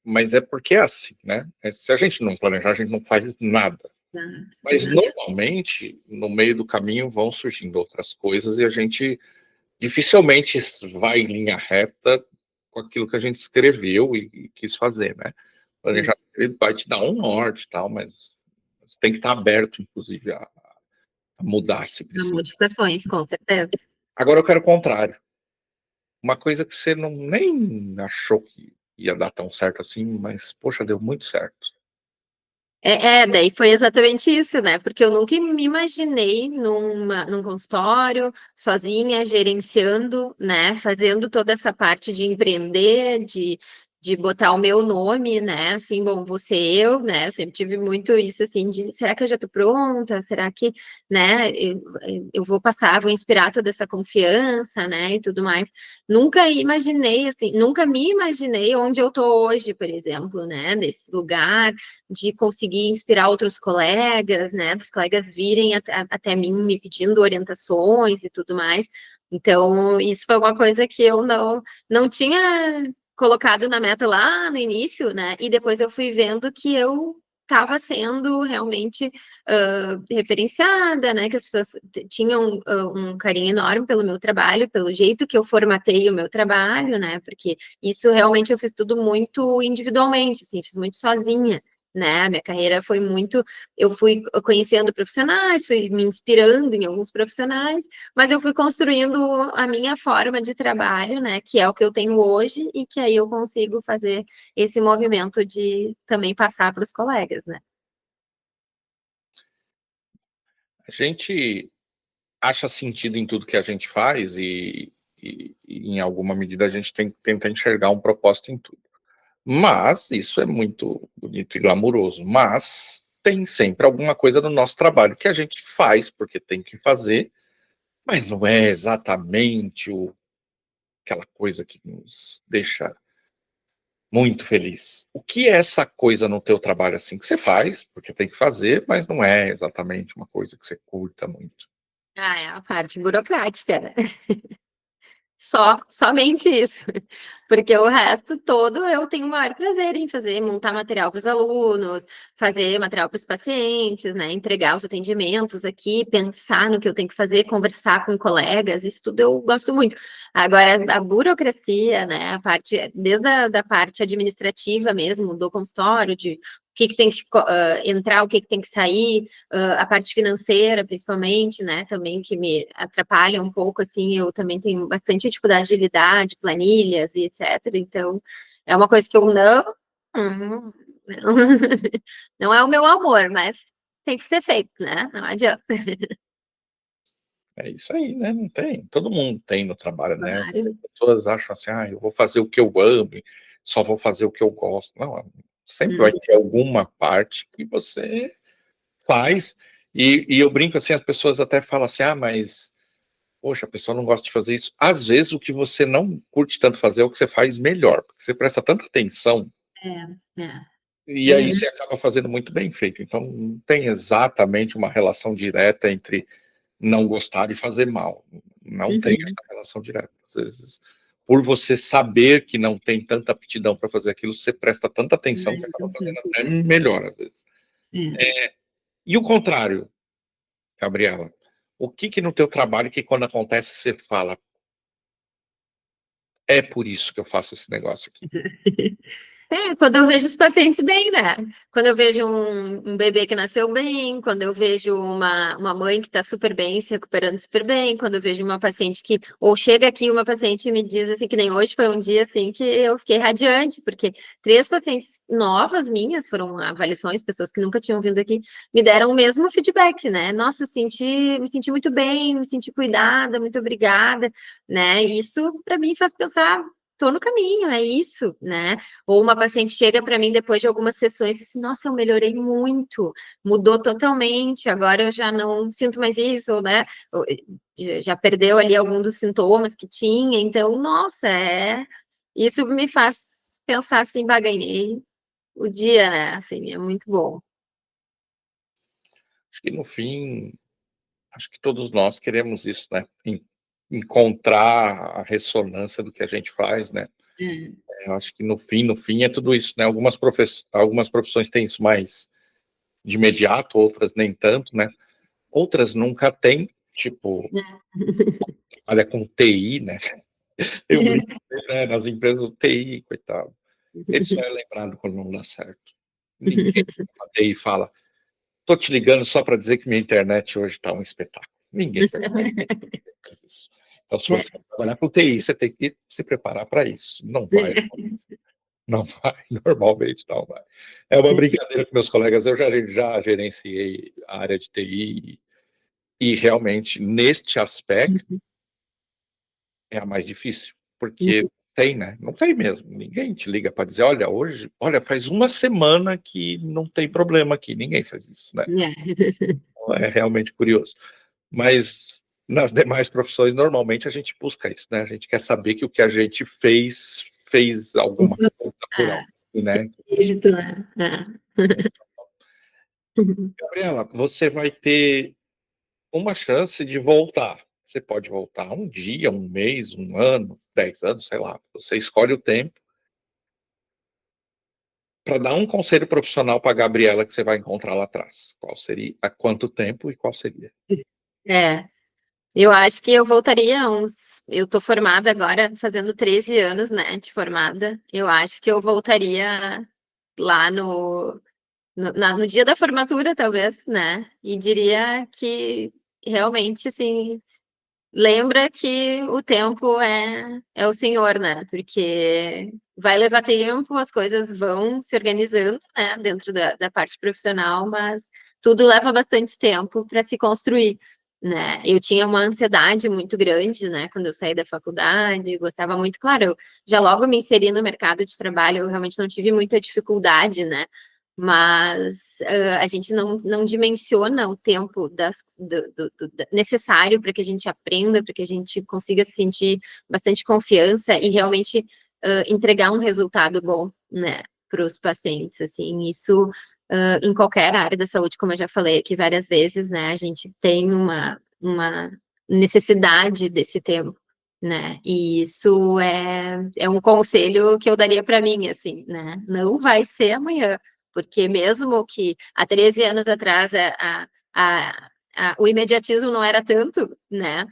Mas é porque é assim, né? Se a gente não planejar, a gente não faz nada. Mas normalmente, no meio do caminho, vão surgindo outras coisas e a gente dificilmente vai em linha reta com aquilo que a gente escreveu e quis fazer, né? O planejamento ele vai te dar um norte e tal, mas você tem que estar aberto, inclusive, a mudar se precisa. Modificações, com certeza. Agora eu quero o contrário. Uma coisa que você não nem achou que ia dar tão certo assim, mas, poxa, deu muito certo. Daí foi exatamente isso, né? Porque eu nunca me imaginei num consultório, sozinha, gerenciando, né? Fazendo toda essa parte de empreender, de botar o meu nome, né? Assim, bom, vou ser eu, né? Eu sempre tive muito isso, assim, de será que eu já tô pronta? Será que, né? Eu vou passar, vou inspirar toda essa confiança, né? E tudo mais. Nunca imaginei, assim, nunca me imaginei onde eu tô hoje, por exemplo, né? Desse lugar de conseguir inspirar outros colegas, né, dos colegas virem até mim me pedindo orientações e tudo mais. Então, isso foi uma coisa que eu não tinha colocado na meta lá no início, né, e depois eu fui vendo que eu estava sendo realmente referenciada, né, que as pessoas tinham um carinho enorme pelo meu trabalho, pelo jeito que eu formatei o meu trabalho, né, porque isso realmente eu fiz tudo muito individualmente, assim, fiz muito sozinha. né? Minha carreira foi muito, eu fui conhecendo profissionais, fui me inspirando em alguns profissionais, mas eu fui construindo a minha forma de trabalho, né? Que é o que eu tenho hoje e que aí eu consigo fazer esse movimento de também passar para os colegas, né? A gente acha sentido em tudo que a gente faz e em alguma medida a gente tem que tentar enxergar um propósito em tudo. Mas isso é muito bonito e glamuroso, mas tem sempre alguma coisa no nosso trabalho que a gente faz porque tem que fazer, mas não é exatamente aquela coisa que nos deixa muito feliz. O que é essa coisa no teu trabalho assim que você faz, porque tem que fazer, mas não é exatamente uma coisa que você curta muito? Ah, é a parte burocrática, né? Somente isso, porque o resto todo eu tenho o maior prazer em fazer, montar material para os alunos, fazer material para os pacientes, né, entregar os atendimentos aqui, pensar no que eu tenho que fazer, conversar com colegas, isso tudo eu gosto muito. Agora, a burocracia, né, a parte, desde da parte administrativa mesmo, do consultório, de o que tem que entrar, o que tem que sair, a parte financeira, principalmente, né, também que me atrapalha um pouco, assim, eu também tenho bastante dificuldade de lidar, de planilhas e etc. Então, é uma coisa que eu não, não é o meu amor, mas tem que ser feito, né? Não adianta. É isso aí, né, não tem, todo mundo tem no trabalho, né, as Claro. pessoas acham assim: "Ah, eu vou fazer o que eu amo, só vou fazer o que eu gosto", não, sempre vai Uhum. ter alguma parte que você faz, e eu brinco assim, as pessoas até falam assim: "Ah, mas, poxa, a pessoa não gosta de fazer isso", às vezes o que você não curte tanto fazer é o que você faz melhor, porque você presta tanta atenção, É, é. e aí Uhum. você acaba fazendo muito bem feito, então não tem exatamente uma relação direta entre não gostar e fazer mal. Não tem Uhum. essa relação direta. Às vezes, por você saber que não tem tanta aptidão para fazer aquilo, você presta tanta atenção que Mais acaba atenção. fazendo até melhor, às vezes. É. E o contrário, Gabriela? O que que no teu trabalho que quando acontece você fala: "É por isso que eu faço esse negócio aqui"? É, quando eu vejo os pacientes bem, né? Quando eu vejo um bebê que nasceu bem, quando eu vejo uma mãe que está super bem, se recuperando super bem, quando eu vejo uma paciente que, ou chega aqui uma paciente e me diz assim, que nem hoje foi um dia assim que eu fiquei radiante, porque 3 pacientes novas minhas, foram avaliações, pessoas que nunca tinham vindo aqui, me deram o mesmo feedback, né? Nossa, me senti muito bem, me senti cuidada, muito obrigada, né? Isso para mim faz pensar, tô no caminho, é isso, né? Ou uma paciente chega para mim depois de algumas sessões e diz assim, nossa, eu melhorei muito, mudou totalmente, agora eu já não sinto mais isso, né? Já perdeu ali algum dos sintomas que tinha, então, nossa, isso me faz pensar assim, bah, ganhei o dia, né? Assim, é muito bom. Acho que no fim, acho que todos nós queremos isso, né, encontrar a ressonância do que a gente faz, né. É. Eu acho que no fim é tudo isso, né, algumas profissões têm isso mais de imediato, outras nem tanto, né. Outras nunca têm, tipo, olha com TI, né, eu brinco, né, nas empresas, TI, coitado, ele só é lembrado quando não dá certo. Ninguém na TI fala: "Tô te ligando só para dizer que minha internet hoje tá um espetáculo". Ninguém faz isso. Então se você vai trabalhar com TI, você tem que se preparar para isso. Não vai, não vai, normalmente não vai. É uma brincadeira com meus colegas, eu já gerenciei a área de TI e realmente neste aspecto é a mais difícil, porque tem, né, não tem mesmo, ninguém te liga para dizer: "Olha, faz uma semana que não tem problema aqui", ninguém faz isso, né, então é realmente curioso. Mas nas demais profissões, normalmente a gente busca isso, né, a gente quer saber que o que a gente fez alguma coisa por algo, né. Êxito, né? Gabriela, você vai ter uma chance de voltar. Você pode voltar um dia, um mês, um ano, 10 anos, sei lá, você escolhe o tempo para dar um conselho profissional para a Gabriela que você vai encontrar lá atrás. Qual seria? Há quanto tempo e qual seria? É, eu acho que eu voltaria eu tô formada agora, fazendo 13 anos, né, de formada. Eu acho que eu voltaria lá no no dia da formatura, talvez, né? E diria que realmente, assim, lembra que o tempo é o Senhor, né? Porque vai levar tempo, as coisas vão se organizando, né, dentro da parte profissional, mas tudo leva bastante tempo para se construir, né? Eu tinha uma ansiedade muito grande, né, quando eu saí da faculdade, gostava muito, claro, eu já logo me inseri no mercado de trabalho, eu realmente não tive muita dificuldade, né? Mas a gente não dimensiona o tempo necessário para que a gente aprenda, para que a gente consiga sentir bastante confiança e realmente entregar um resultado bom, né, para os pacientes, assim, isso em qualquer área da saúde, como eu já falei aqui várias vezes, né, a gente tem uma necessidade desse tempo, né, e isso é um conselho que eu daria para mim, assim, né, não vai ser amanhã, porque mesmo que há 13 anos atrás o imediatismo não era tanto, né?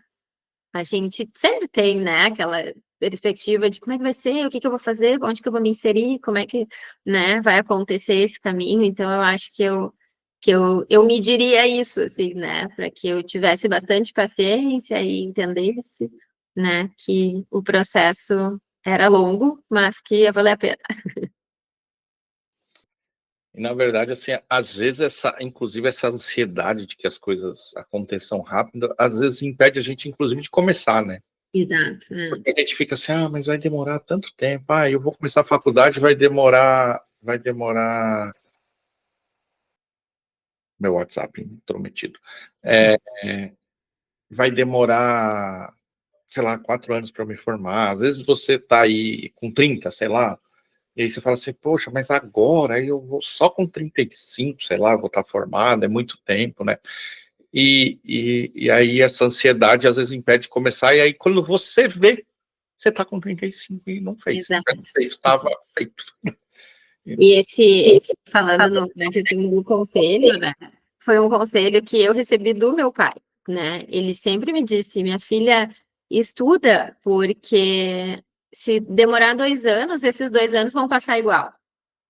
A gente sempre tem, né, aquela perspectiva de como é que vai ser, o que que eu vou fazer, onde que eu vou me inserir, como é que, né, vai acontecer esse caminho. Então, eu acho que eu mediria isso, assim, né, para que eu tivesse bastante paciência e entendesse, né, que o processo era longo, mas que ia valer a pena. E na verdade, assim, às vezes inclusive essa ansiedade de que as coisas aconteçam rápido, às vezes impede a gente, inclusive, de começar, né? Exato. Porque a gente fica assim, mas vai demorar tanto tempo. Eu vou começar a faculdade, vai demorar. Meu WhatsApp intrometido. Vai demorar, sei lá, 4 anos para me formar. Às vezes você tá aí com 30, sei lá, e aí você fala assim, poxa, mas agora eu vou só com 35, sei lá, vou estar formado, é muito tempo, né? E aí essa ansiedade às vezes impede de começar, e aí quando você vê, você tá com 35 e não fez. Exato. Estava feito. E falando na questão do conselho, né? Foi um conselho que eu recebi do meu pai, né? Ele sempre me disse, minha filha, estuda, porque se demorar 2 anos, esses 2 anos vão passar igual,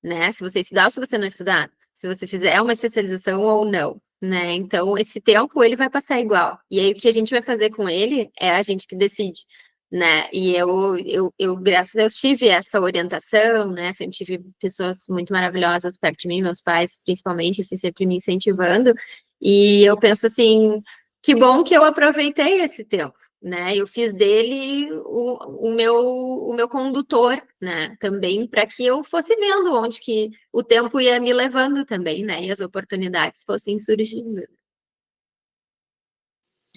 né? Se você estudar ou se você não estudar, se você fizer uma especialização ou não, né? Então, esse tempo ele vai passar igual. E aí, o que a gente vai fazer com ele é a gente que decide, né? E eu graças a Deus, tive essa orientação, né? Sempre tive pessoas muito maravilhosas perto de mim, meus pais, principalmente, assim, sempre me incentivando. E eu penso assim, que bom que eu aproveitei esse tempo, né? Eu fiz dele o meu condutor, né? Também para que eu fosse vendo onde que o tempo ia me levando também, né? E as oportunidades fossem surgindo.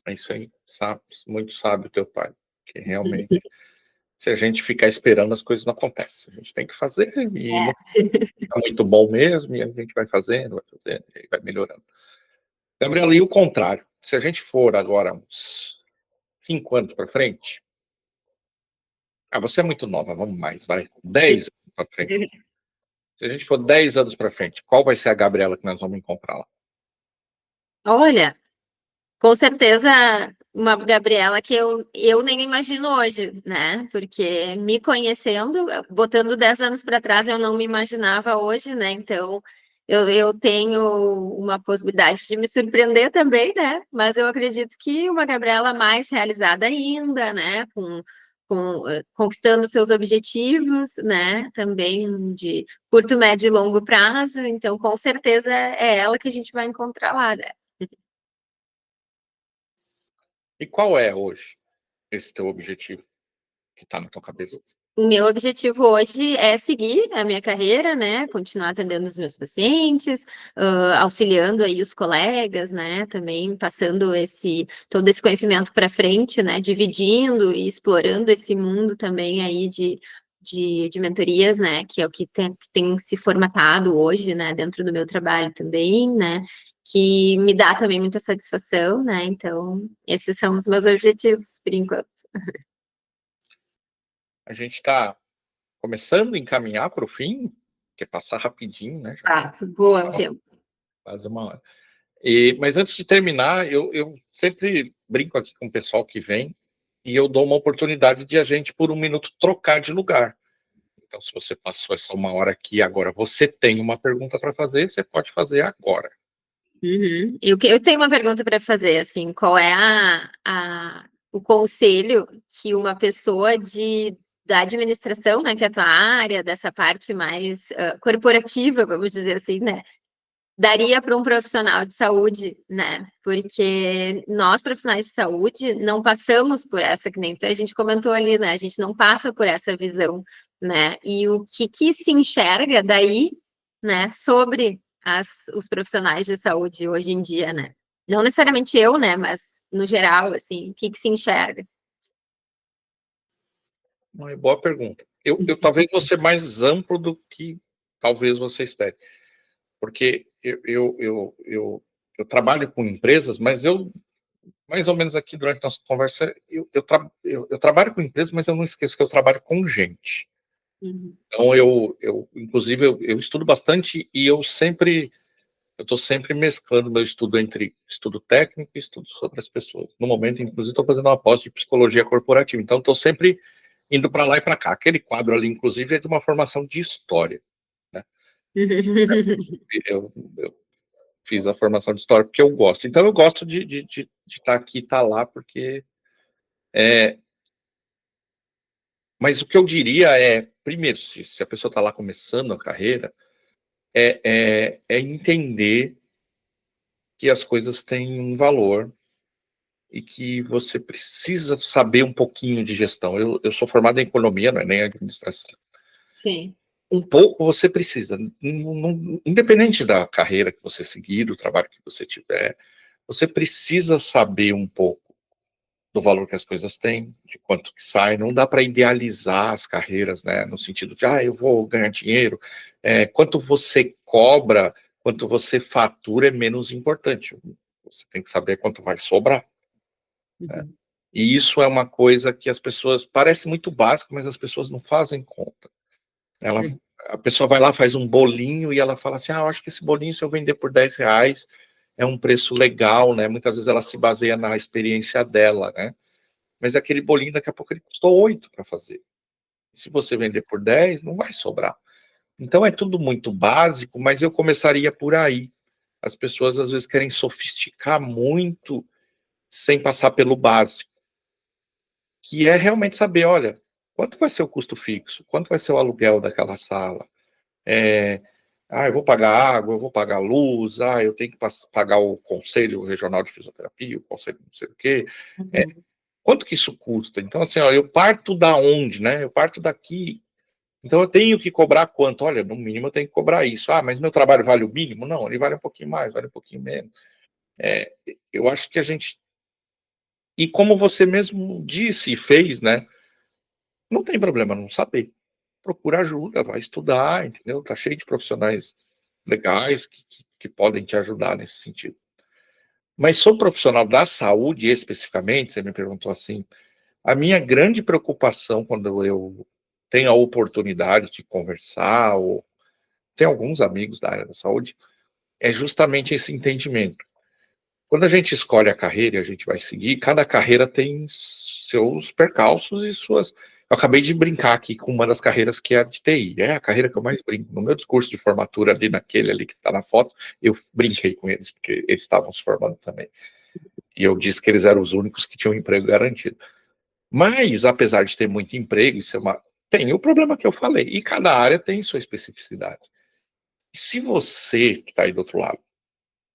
É isso aí, sabe, muito sábio teu pai, que realmente, se a gente ficar esperando, as coisas não acontecem. A gente tem que fazer, e É. não é muito bom mesmo, e a gente vai fazendo, e vai melhorando. Gabriela, e o contrário? Se a gente for agora uns 5 anos para frente, você é muito nova, vamos mais, vai, 10 anos para frente. Se a gente for 10 anos para frente, qual vai ser a Gabriela que nós vamos encontrar lá? Olha, com certeza uma Gabriela que eu nem imagino hoje, né? Porque me conhecendo, botando 10 anos para trás, eu não me imaginava hoje, né? Então, eu tenho uma possibilidade de me surpreender também, né? Mas eu acredito que uma Gabriela mais realizada ainda, né? Conquistando seus objetivos, né? Também de curto, médio e longo prazo. Então, com certeza é ela que a gente vai encontrar lá, né? E qual é hoje esse teu objetivo que está na tua cabeça? O meu objetivo hoje é seguir a minha carreira, né? Continuar atendendo os meus pacientes, auxiliando aí os colegas, né? Também passando todo esse conhecimento para frente, né? Dividindo e explorando esse mundo também aí de mentorias, né? Que é o que tem se formatado hoje, né? Dentro do meu trabalho também, né? Que me dá também muita satisfação, né? Então, esses são os meus objetivos, por enquanto. A gente está começando a encaminhar para o fim, que é passar rapidinho, né? Passo, boa o tempo. Quase uma hora. Mas antes de terminar, eu sempre brinco aqui com o pessoal que vem e eu dou uma oportunidade de a gente, por um minuto, trocar de lugar. Então, se você passou essa 1 hora aqui, agora você tem uma pergunta para fazer, você pode fazer agora. Uhum. Eu tenho uma pergunta para fazer, assim, qual é o conselho que uma pessoa da administração, né, que é a tua área, dessa parte mais corporativa, vamos dizer assim, né, daria para um profissional de saúde, né? Porque nós, profissionais de saúde, não passamos por essa, que nem a gente comentou ali, né? A gente não passa por essa visão, né? E o que se enxerga daí, né, sobre os profissionais de saúde hoje em dia, né? Não necessariamente eu, né, mas no geral, assim, o que se enxerga? Uma boa pergunta. Eu talvez vou ser mais amplo do que talvez você espere, porque eu trabalho com empresas, mas mais ou menos aqui durante a nossa conversa, eu trabalho com empresas, mas eu não esqueço que eu trabalho com gente. Uhum. Então, inclusive, eu estudo bastante e eu estou sempre mesclando meu estudo entre estudo técnico e estudo sobre as pessoas. No momento, inclusive, estou fazendo uma pós de psicologia corporativa, então estou sempre indo para lá e para cá. Aquele quadro ali, inclusive, é de uma formação de história, né? Eu fiz a formação de história porque eu gosto. Então, eu gosto de estar aqui e estar lá, porque... Mas o que eu diria é, primeiro, se a pessoa está lá começando a carreira, é entender que as coisas têm um valor e que você precisa saber um pouquinho de gestão. Eu sou formado em economia, não é nem administração. Sim. Um pouco você precisa, independente da carreira que você seguir, do trabalho que você tiver, você precisa saber um pouco do valor que as coisas têm, de quanto que sai. Não dá para idealizar as carreiras, né, no sentido de, eu vou ganhar dinheiro. Quanto você cobra, quanto você fatura é menos importante. Você tem que saber quanto vai sobrar, né? Uhum. E isso é uma coisa que as pessoas, parece muito básico, mas as pessoas não fazem conta. A pessoa vai lá, faz um bolinho e ela fala assim, eu acho que esse bolinho, se eu vender por R$10, é um preço legal, né? Muitas vezes ela se baseia na experiência dela, né? Mas aquele bolinho, daqui a pouco, ele custou 8 para fazer. Se você vender por 10, não vai sobrar. Então, é tudo muito básico, mas eu começaria por aí. As pessoas, às vezes, querem sofisticar muito sem passar pelo básico, que é realmente saber, olha, quanto vai ser o custo fixo? Quanto vai ser o aluguel daquela sala? Eu vou pagar água, eu vou pagar luz, eu tenho que pagar o Conselho Regional de Fisioterapia, o Conselho não sei o quê. Uhum. Quanto que isso custa? Então, assim, eu parto da onde, né? Eu parto daqui. Então, eu tenho que cobrar quanto? Olha, no mínimo eu tenho que cobrar isso. Mas meu trabalho vale o mínimo? Não, ele vale um pouquinho mais, vale um pouquinho menos. Eu acho que a gente... E como você mesmo disse e fez, né? Não tem problema não saber. Procura ajuda, vai estudar, entendeu? Tá cheio de profissionais legais que podem te ajudar nesse sentido. Mas sou profissional da saúde, especificamente, você me perguntou assim, a minha grande preocupação quando eu tenho a oportunidade de conversar, ou tenho alguns amigos da área da saúde, é justamente esse entendimento. Quando a gente escolhe a carreira e a gente vai seguir, cada carreira tem seus percalços e suas... Eu acabei de brincar aqui com uma das carreiras que é a de TI, é a carreira que eu mais brinco. No meu discurso de formatura ali, naquele ali que está na foto, eu brinquei com eles, porque eles estavam se formando também. E eu disse que eles eram os únicos que tinham emprego garantido. Mas, apesar de ter muito emprego, tem o problema que eu falei, e cada área tem sua especificidade. E se você, que está aí do outro lado,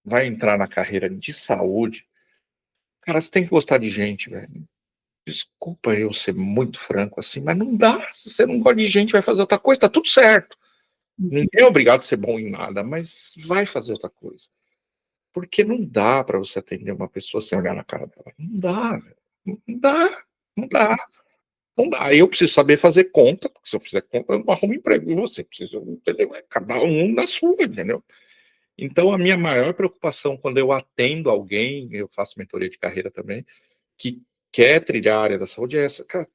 vai entrar na carreira de saúde, cara, você tem que gostar de gente, velho. Desculpa eu ser muito franco assim, mas não dá. Se você não gosta de gente, vai fazer outra coisa, tá tudo certo. Ninguém é obrigado a ser bom em nada, mas vai fazer outra coisa. Porque não dá para você atender uma pessoa sem olhar na cara dela. Não dá, velho. Não dá, não dá. Não dá. Eu preciso saber fazer conta, porque se eu fizer conta, eu não arrumo emprego. E você precisa, entendeu? Cada um na sua, entendeu? Então, a minha maior preocupação quando eu atendo alguém, eu faço mentoria de carreira também, que quer trilhar a área da saúde, é essa. Cara,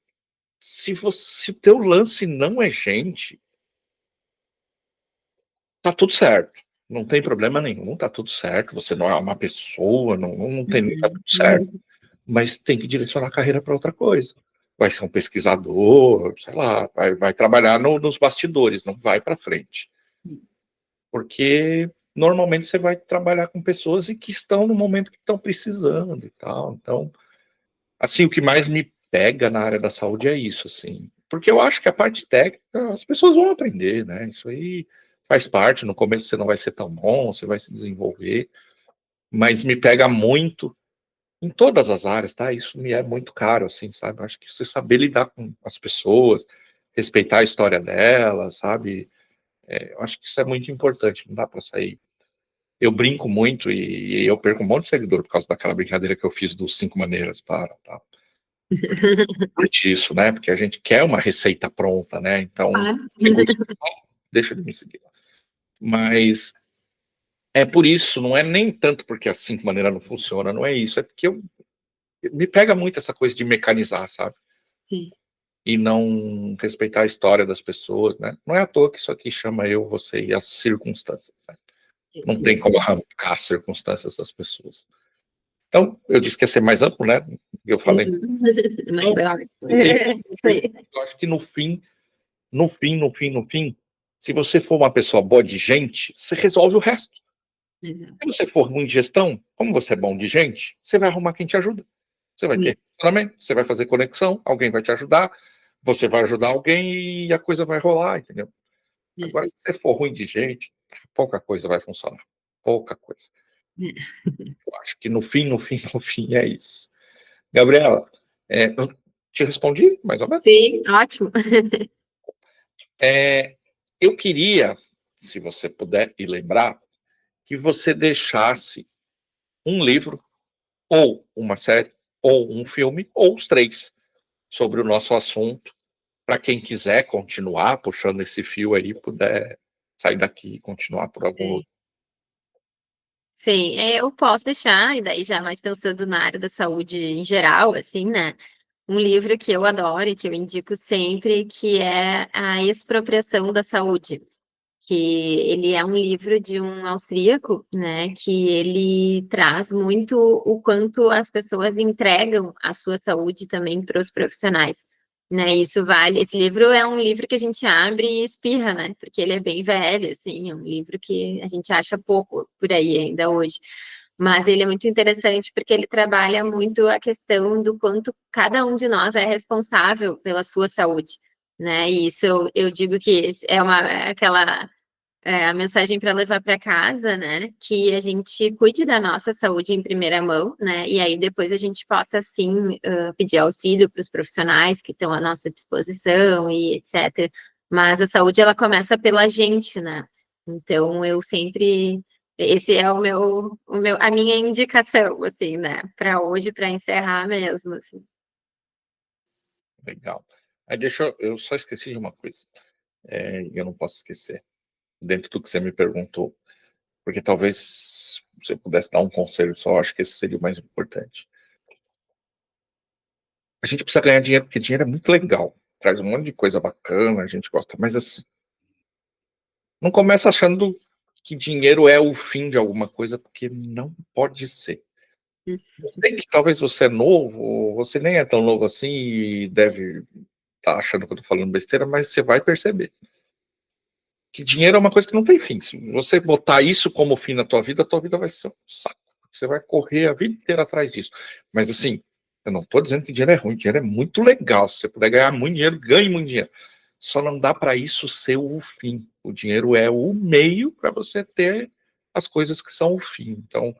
se o teu lance não é gente, tá tudo certo. Não tem problema nenhum, tá tudo certo. Você não é uma pessoa, não tem, tá tudo certo. Uhum. Mas tem que direcionar a carreira para outra coisa. vai ser um pesquisador, sei lá, vai trabalhar nos bastidores, não vai para frente. Porque normalmente você vai trabalhar com pessoas e que estão no momento que estão precisando e tal. Então, assim, o que mais me pega na área da saúde é isso, assim. Porque eu acho que a parte técnica, as pessoas vão aprender, né? Isso aí faz parte. No começo você não vai ser tão bom, você vai se desenvolver. Mas me pega muito em todas as áreas, tá? Isso me é muito caro, assim, sabe? Eu acho que você saber lidar com as pessoas, respeitar a história delas, sabe? Eu acho que isso é muito importante, não dá para sair. Eu brinco muito e eu perco um monte de seguidor por causa daquela brincadeira que eu fiz dos 5 maneiras para, tá? Por isso, né? Porque a gente quer uma receita pronta, né? Então, Ah, deixa de me seguir. Mas é por isso, não é nem tanto porque as 5 maneiras não funcionam, não é isso, é porque me pega muito essa coisa de mecanizar, sabe? sim. E não respeitar a história das pessoas, né? Não é à toa que isso aqui chama eu, você e as circunstâncias, né? Não tem como arrancar as circunstâncias das pessoas. Então, eu disse que ia ser mais amplo, né? Eu falei. Mas Então, foi ótimo. Isso aí. eu acho que no fim, se você for uma pessoa boa de gente, você resolve o resto. Se Exato. você for ruim de gestão, como você é bom de gente, você vai arrumar quem te ajuda. Você vai ter Isso. relacionamento, você vai fazer conexão, alguém vai te ajudar, você vai ajudar alguém e a coisa vai rolar, entendeu? Agora, se você for ruim de gente, pouca coisa vai funcionar. Pouca coisa. Eu acho que no fim, no fim é isso. Gabriela, eu te respondi, mais ou menos? Sim, ótimo. Eu queria, se você puder e lembrar, que você deixasse um livro, ou uma série, ou um filme, ou os três, sobre o nosso assunto, para quem quiser continuar puxando esse fio aí, puder sair daqui e continuar por algum Sim, outro. sim, eu posso deixar, e daí já mais pensando na área da saúde em geral, assim, né? Um livro que eu adoro e que eu indico sempre, que é A Expropriação da Saúde, que ele é um livro de um austríaco, né, que ele traz muito o quanto as pessoas entregam a sua saúde também para os profissionais, né, isso vale, esse livro é um livro que a gente abre e espirra, né, porque ele é bem velho, assim, é um livro que a gente acha pouco por aí ainda hoje, mas ele é muito interessante porque ele trabalha muito a questão do quanto cada um de nós é responsável pela sua saúde, né? E isso eu digo que é uma aquela a mensagem para levar para casa, né? Que a gente cuide da nossa saúde em primeira mão, né? E aí depois a gente possa, sim, pedir auxílio para os profissionais que estão à nossa disposição e etc. Mas a saúde, ela começa pela gente, né? Então, eu sempre... Esse é a minha indicação, assim, né? Para hoje, para encerrar mesmo, assim. Legal. Aí eu só esqueci de uma coisa, e eu não posso esquecer, dentro do que você me perguntou, porque talvez você pudesse dar um conselho só, acho que esse seria o mais importante. A gente precisa ganhar dinheiro, porque dinheiro é muito legal, traz um monte de coisa bacana, a gente gosta, mas assim, não começa achando que dinheiro é o fim de alguma coisa, porque não pode ser. Eu sei que talvez você é novo, você nem é tão novo assim e deve estar achando que eu tô falando besteira, mas você vai perceber que dinheiro é uma coisa que não tem fim. Se você botar isso como fim na tua vida vai ser um saco. Você vai correr a vida inteira atrás disso. Mas assim, eu não estou dizendo que dinheiro é ruim, dinheiro é muito legal. Se você puder ganhar muito dinheiro, ganhe muito dinheiro. Só não dá para isso ser o fim. O dinheiro é o meio para você ter as coisas que são o fim. Então,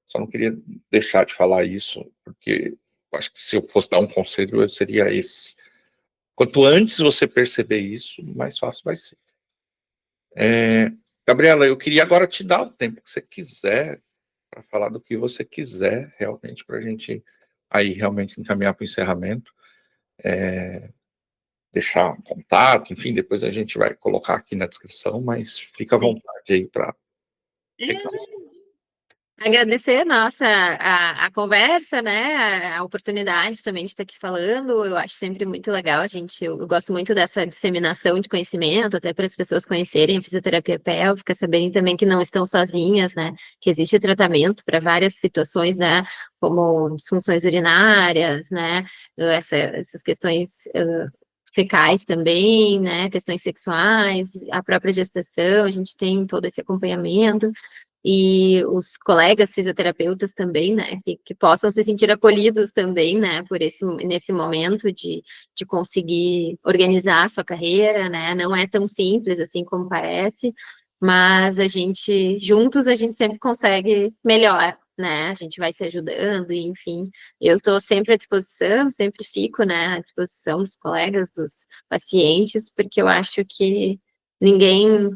só não queria deixar de falar isso, porque eu acho que se eu fosse dar um conselho, seria esse. Quanto antes você perceber isso, mais fácil vai ser. Gabriela, eu queria agora te dar o tempo que você quiser para falar do que você quiser, realmente, para a gente aí realmente encaminhar para o encerramento, deixar contato, enfim, depois a gente vai colocar aqui na descrição, mas fica à Sim. vontade aí para É, reclamar. Agradecer a conversa, né? A oportunidade também de estar aqui falando. Eu acho sempre muito legal. Eu gosto muito dessa disseminação de conhecimento, até para as pessoas conhecerem a fisioterapia pélvica, saberem também que não estão sozinhas, né? Que existe tratamento para várias situações, né? Como disfunções urinárias, né? Essas questões fecais também, né? Questões sexuais, a própria gestação, a gente tem todo esse acompanhamento e os colegas fisioterapeutas também, né, que possam se sentir acolhidos também, né, nesse momento de conseguir organizar a sua carreira, né, não é tão simples assim como parece, mas juntos a gente sempre consegue melhor, né, a gente vai se ajudando e, enfim, eu estou sempre à disposição, sempre fico, né, à disposição dos colegas, dos pacientes, porque eu acho que ninguém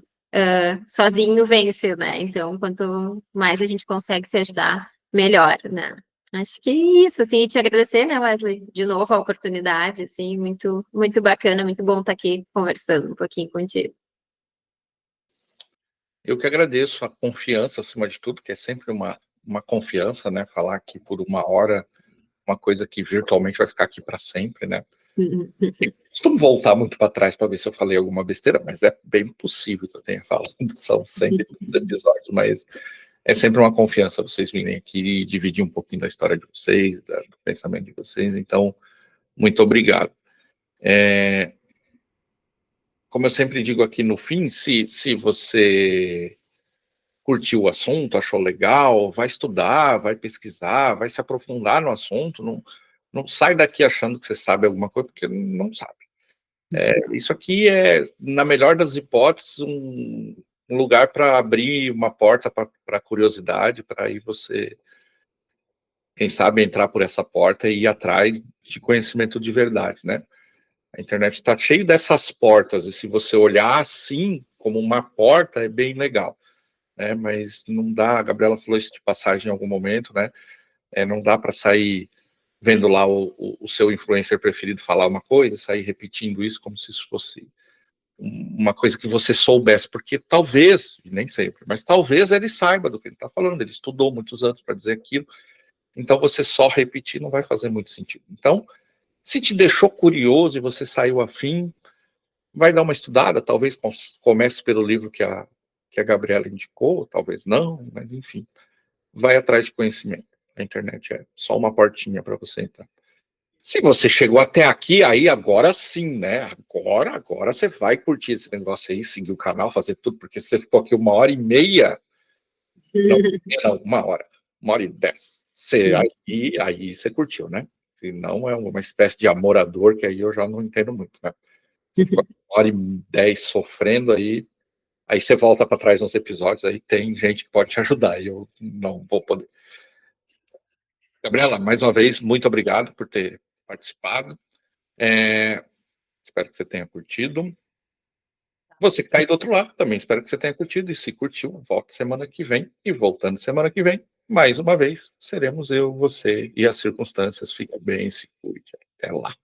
sozinho vence, né? Então, quanto mais a gente consegue se ajudar, melhor, né? Acho que é isso, assim, e te agradecer, né, Wesley, de novo a oportunidade, assim, muito, muito bacana, muito bom estar aqui conversando um pouquinho contigo. Eu que agradeço a confiança, acima de tudo, que é sempre uma confiança, né? Falar aqui por 1 hora, uma coisa que virtualmente vai ficar aqui para sempre, né? Eu costumo voltar muito para trás para ver se eu falei alguma besteira, mas é bem possível que eu tenha falado. São 100 episódios, mas é sempre uma confiança vocês virem aqui e dividir um pouquinho da história de vocês, do pensamento de vocês. Então, muito obrigado. Como eu sempre digo aqui no fim, se você curtiu o assunto, achou legal, vai estudar, vai pesquisar, vai se aprofundar no assunto, não sai daqui achando que você sabe alguma coisa, porque não sabe. Isso aqui é, na melhor das hipóteses, um lugar para abrir uma porta para curiosidade, para aí você, quem sabe, entrar por essa porta e ir atrás de conhecimento de verdade, né? A internet está cheio dessas portas, e se você olhar assim, como uma porta, é bem legal, né? Mas não dá, a Gabriela falou isso de passagem em algum momento, né? Não dá para sair vendo lá o seu influencer preferido falar uma coisa, sair repetindo isso como se isso fosse uma coisa que você soubesse, porque talvez, nem sempre, mas talvez ele saiba do que ele está falando, ele estudou muitos anos para dizer aquilo, então você só repetir não vai fazer muito sentido. Então, se te deixou curioso e você saiu afim, vai dar uma estudada, talvez comece pelo livro que a Gabriela indicou, talvez não, mas enfim, vai atrás de conhecimento. A internet é só uma portinha para você entrar. Se você chegou até aqui, aí agora sim, né? Agora você vai curtir esse negócio aí, seguir o canal, fazer tudo, porque você ficou aqui 1 hora e meia. Não, 1 hora. 1 hora e 10. Aí você curtiu, né? Se não, é uma espécie de amorador, que aí eu já não entendo muito, né? Você ficou 1 hora e 10 sofrendo aí você volta para trás nos episódios, aí tem gente que pode te ajudar, e eu não vou poder. Gabriela, mais uma vez, muito obrigado por ter participado. Espero que você tenha curtido. Você que está aí do outro lado, também espero que você tenha curtido. E se curtiu, volte semana que vem. E voltando semana que vem, mais uma vez, seremos eu, você e as circunstâncias. Fique bem, se cuide. Até lá.